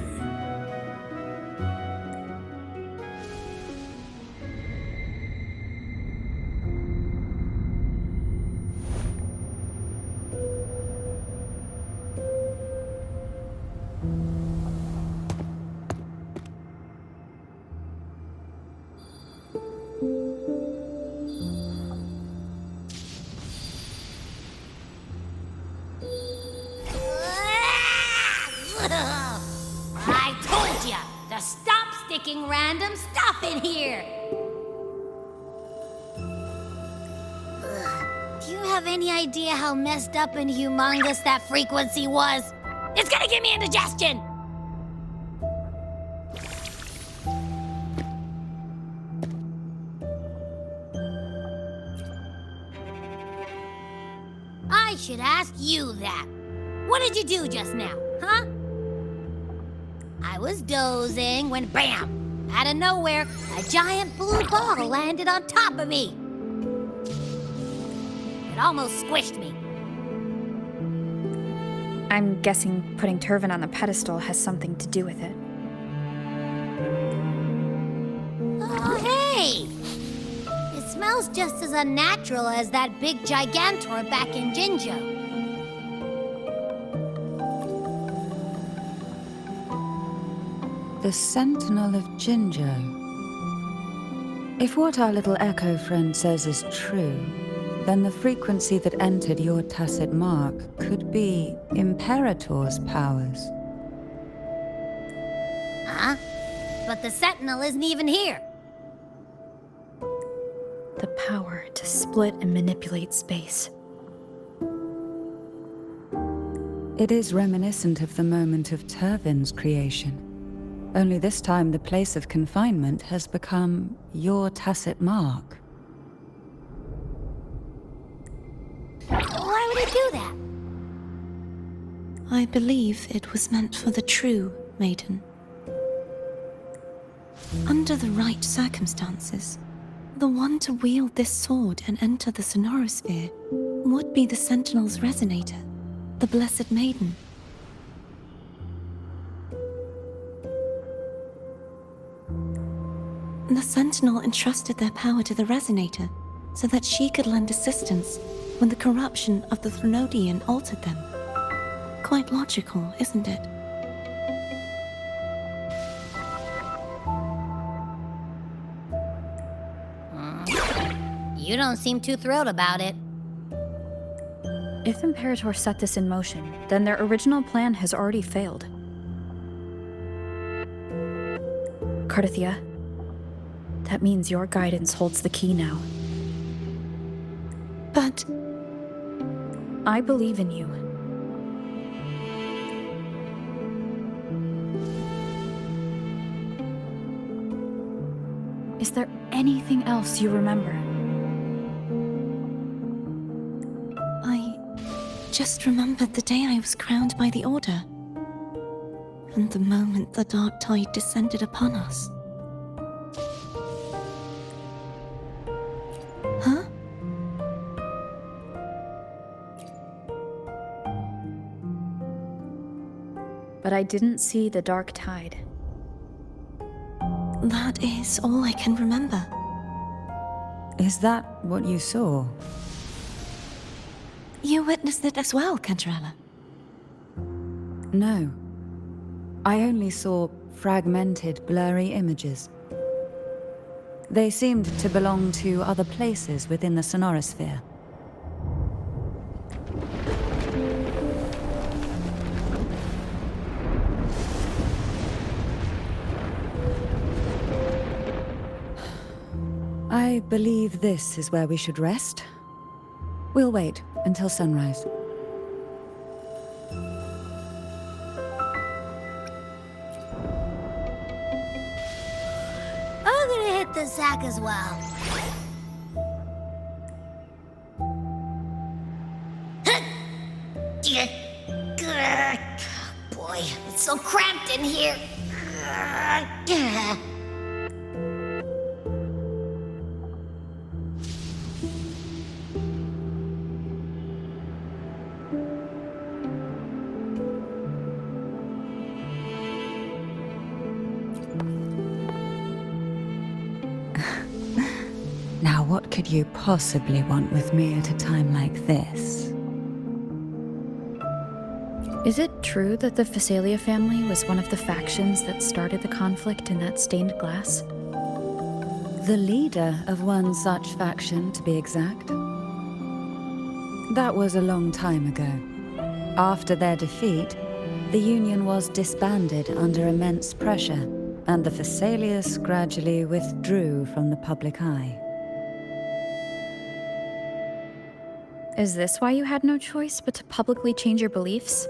I told ya to stop sticking random stuff in here! Do you have any idea how messed up and humongous that frequency was? It's gonna give me indigestion! I should ask you that. What did you do just now, huh? I was dozing when bam! Out of nowhere, a giant blue ball landed on top of me. It almost squished me. I'm guessing putting Turvin on the pedestal has something to do with it. Oh, hey! It smells just as unnatural as that big Gigantor back in Jinjo. The Sentinel of Jinjo. If what our little echo friend says is true, then the frequency that entered your tacit mark could be Imperator's powers. Huh? But the Sentinel isn't even here. The power to split and manipulate space. It is reminiscent of the moment of Turvin's creation. Only this time the place of confinement has become your tacit mark. Why would it do that? I believe it was meant for the true maiden. Under the right circumstances, the one to wield this sword and enter the Sonorosphere would be the Sentinel's resonator, the Blessed Maiden. The Sentinel entrusted their power to the Resonator so that she could lend assistance when the corruption of the Threnodian altered them. Quite logical, isn't it? You don't seem too thrilled about it. If Imperator set this in motion, then their original plan has already failed. Cardathia, that means your guidance holds the key now. But I believe in you. Is there anything else you remember? I just remembered the day I was crowned by the Order, and the moment the dark tide descended upon us. Huh? But I didn't see the dark tide. That is all I can remember. Is that what you saw? You witnessed it as well, Cantarella. No. I only saw fragmented, blurry images. They seemed to belong to other places within the Sonorosphere. I believe this is where we should rest. We'll wait until sunrise. I'm gonna hit the sack as well. Boy, it's so cramped in here. Now, what could you possibly want with me at a time like this? Is it true that the Phasalia family was one of the factions that started the conflict in that stained glass? The leader of one such faction, to be exact. That was a long time ago. After their defeat, the Union was disbanded under immense pressure, and the Phasalias gradually withdrew from the public eye. Is this why you had no choice but to publicly change your beliefs?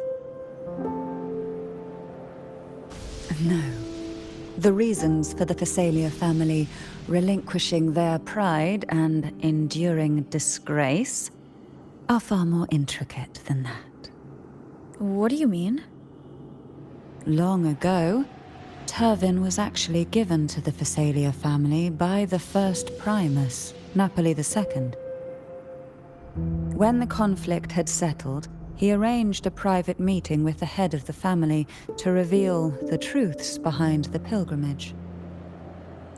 No. The reasons for the Phasalia family relinquishing their pride and enduring disgrace are far more intricate than that. What do you mean? Long ago, Turvin was actually given to the Phasalia family by the first Primus, Napoli II. When the conflict had settled, he arranged a private meeting with the head of the family to reveal the truths behind the pilgrimage.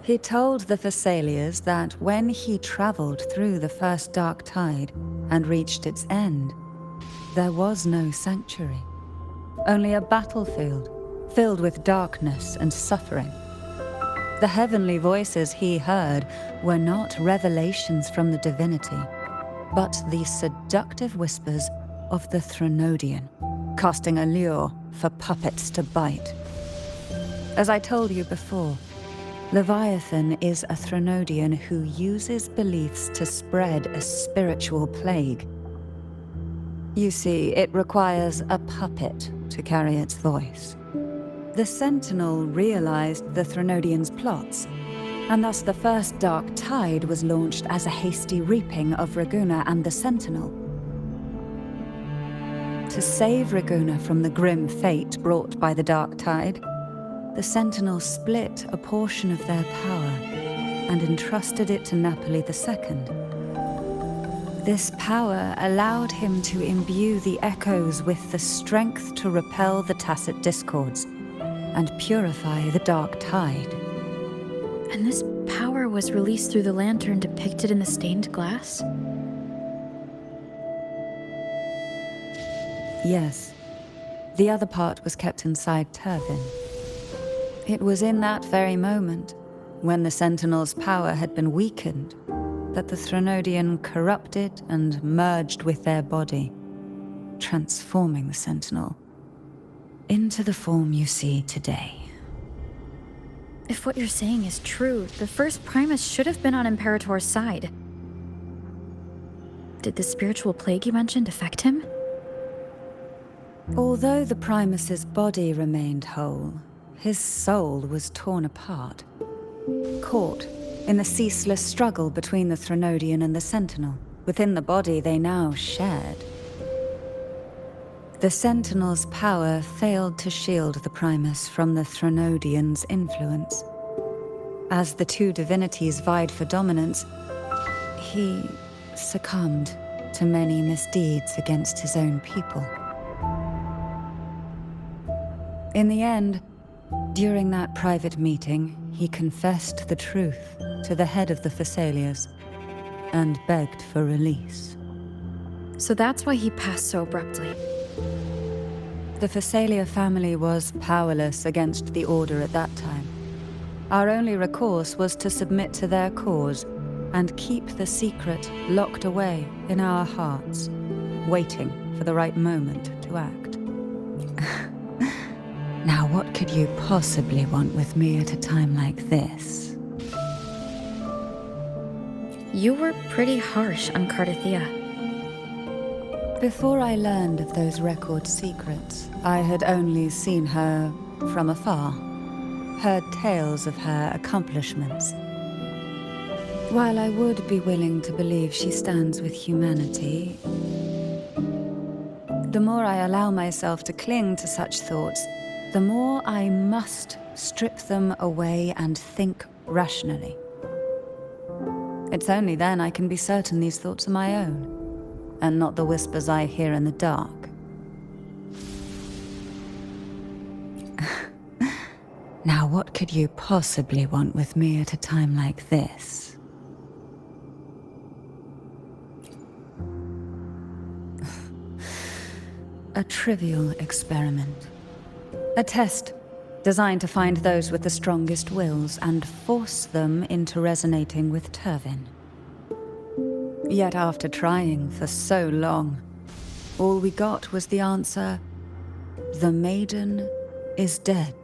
He told the Phasalias that when he traveled through the first dark tide and reached its end, there was no sanctuary, only a battlefield filled with darkness and suffering. The heavenly voices he heard were not revelations from the divinity, but the seductive whispers of the Threnodian, casting a lure for puppets to bite. As I told you before, Leviathan is a Threnodian who uses beliefs to spread a spiritual plague. You see, it requires a puppet to carry its voice. The Sentinel realized the Threnodian's plots, and thus the first Dark Tide was launched as a hasty reaping of Raguna and the Sentinel. To save Raguna from the grim fate brought by the Dark Tide, the Sentinel split a portion of their power and entrusted it to Napoli II. This power allowed him to imbue the echoes with the strength to repel the tacit discords and purify the Dark Tide. And this power was released through the lantern depicted in the stained glass? Yes. The other part was kept inside Turvin. It was in that very moment, when the Sentinel's power had been weakened, that the Threnodian corrupted and merged with their body, transforming the Sentinel into the form you see today. If what you're saying is true, the first Primus should have been on Imperator's side. Did the spiritual plague you mentioned affect him? Although the Primus's body remained whole, his soul was torn apart, caught in the ceaseless struggle between the Threnodian and the Sentinel. Within the body they now shared. The Sentinel's power failed to shield the Primus from the Threnodian's influence. As the two divinities vied for dominance, he succumbed to many misdeeds against his own people. In the end, during that private meeting, he confessed the truth to the head of the Thessalias and begged for release. So that's why he passed so abruptly. The Thessalia family was powerless against the Order at that time. Our only recourse was to submit to their cause and keep the secret locked away in our hearts, waiting for the right moment to act. Now, what could you possibly want with me at a time like this? You were pretty harsh on Cardathea. Before I learned of those record secrets, I had only seen her from afar, heard tales of her accomplishments. While I would be willing to believe she stands with humanity, the more I allow myself to cling to such thoughts, the more I must strip them away and think rationally. It's only then I can be certain these thoughts are my own, and not the whispers I hear in the dark. Now, what could you possibly want with me at a time like this? A trivial experiment. A test designed to find those with the strongest wills and force them into resonating with Turvin. Yet after trying for so long, all we got was the answer, "The maiden is dead."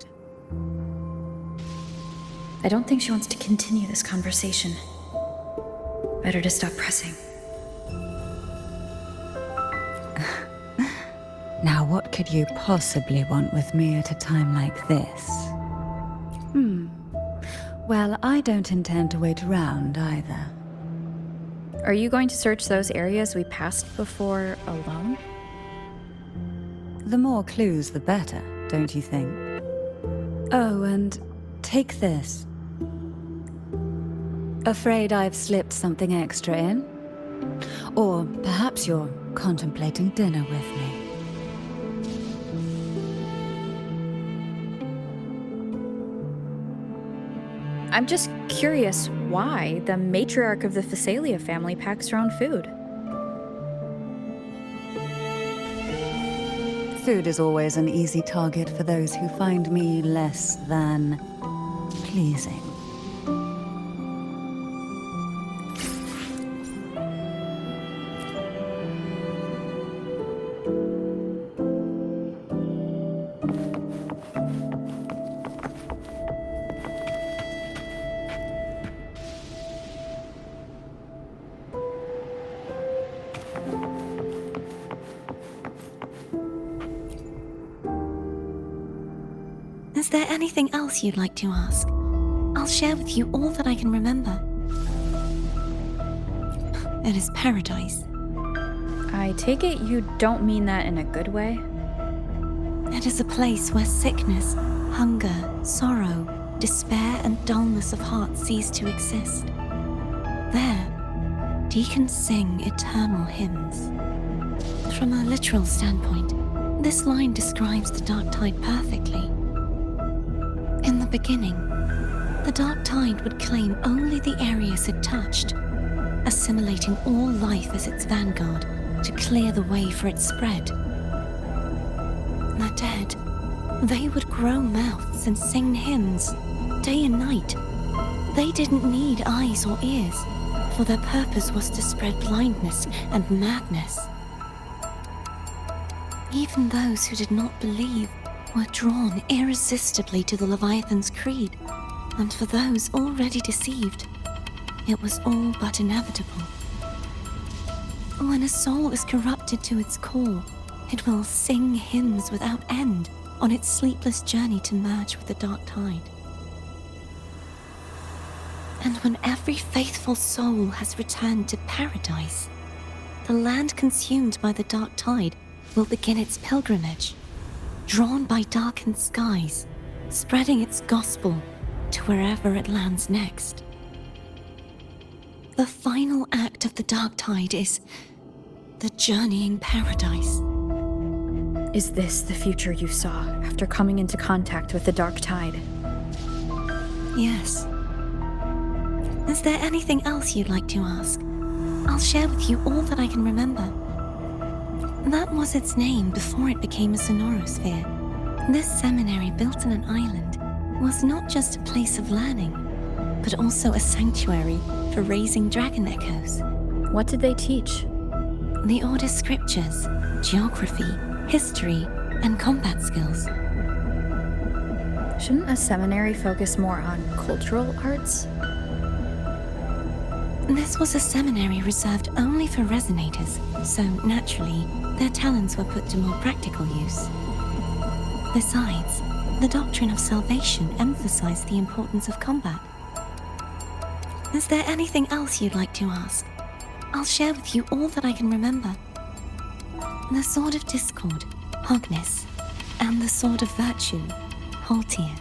I don't think she wants to continue this conversation. Better to stop pressing. Now, what could you possibly want with me at a time like this? Well, I don't intend to wait around either. Are you going to search those areas we passed before alone? The more clues, the better, don't you think? Oh, and take this. Afraid I've slipped something extra in? Or perhaps you're contemplating dinner with me. I'm just curious why the matriarch of the Thessalia family packs her own food. Food is always an easy target for those who find me less than pleasing. Is there anything else you'd like to ask? I'll share with you all that I can remember. It is paradise. I take it you don't mean that in a good way? It is a place where sickness, hunger, sorrow, despair, and dullness of heart cease to exist. There, deacons sing eternal hymns. From a literal standpoint, this line describes the dark tide perfectly. In the beginning, the dark tide would claim only the areas it touched, assimilating all life as its vanguard to clear the way for its spread. The dead, they would grow mouths and sing hymns, day and night. They didn't need eyes or ears, for their purpose was to spread blindness and madness. Even those who did not believe were drawn irresistibly to the Leviathan's creed, and for those already deceived, it was all but inevitable. When a soul is corrupted to its core, it will sing hymns without end on its sleepless journey to merge with the dark tide. And when every faithful soul has returned to paradise, the land consumed by the dark tide will begin its pilgrimage, drawn by darkened skies, spreading its gospel to wherever it lands next. The final act of the dark tide is the journeying paradise. Is this the future you saw after coming into contact with the dark tide? Yes. Is there anything else you'd like to ask? I'll share with you all that I can remember. That was its name before it became a sonorosphere. This seminary, built in an island, was not just a place of learning, but also a sanctuary for raising dragon echoes. What did they teach? The Order scriptures, geography, history, and combat skills. Shouldn't a seminary focus more on cultural arts? This was a seminary reserved only for resonators, so naturally, their talents were put to more practical use. Besides, the doctrine of salvation emphasized the importance of combat. Is there anything else you'd like to ask? I'll share with you all that I can remember. The Sword of Discord, Hogness, and the Sword of Virtue, Haltier.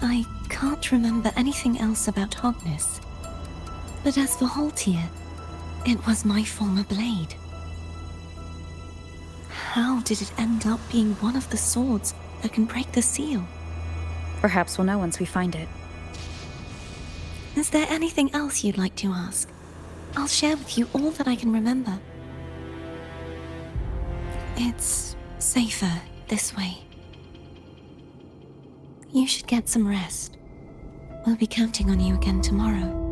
I can't remember anything else about Hogness. But as for Haltier, it was my former blade. How did it end up being one of the swords that can break the seal? Perhaps we'll know once we find it. Is there anything else you'd like to ask? I'll share with you all that I can remember. It's safer this way. You should get some rest. We'll be counting on you again tomorrow.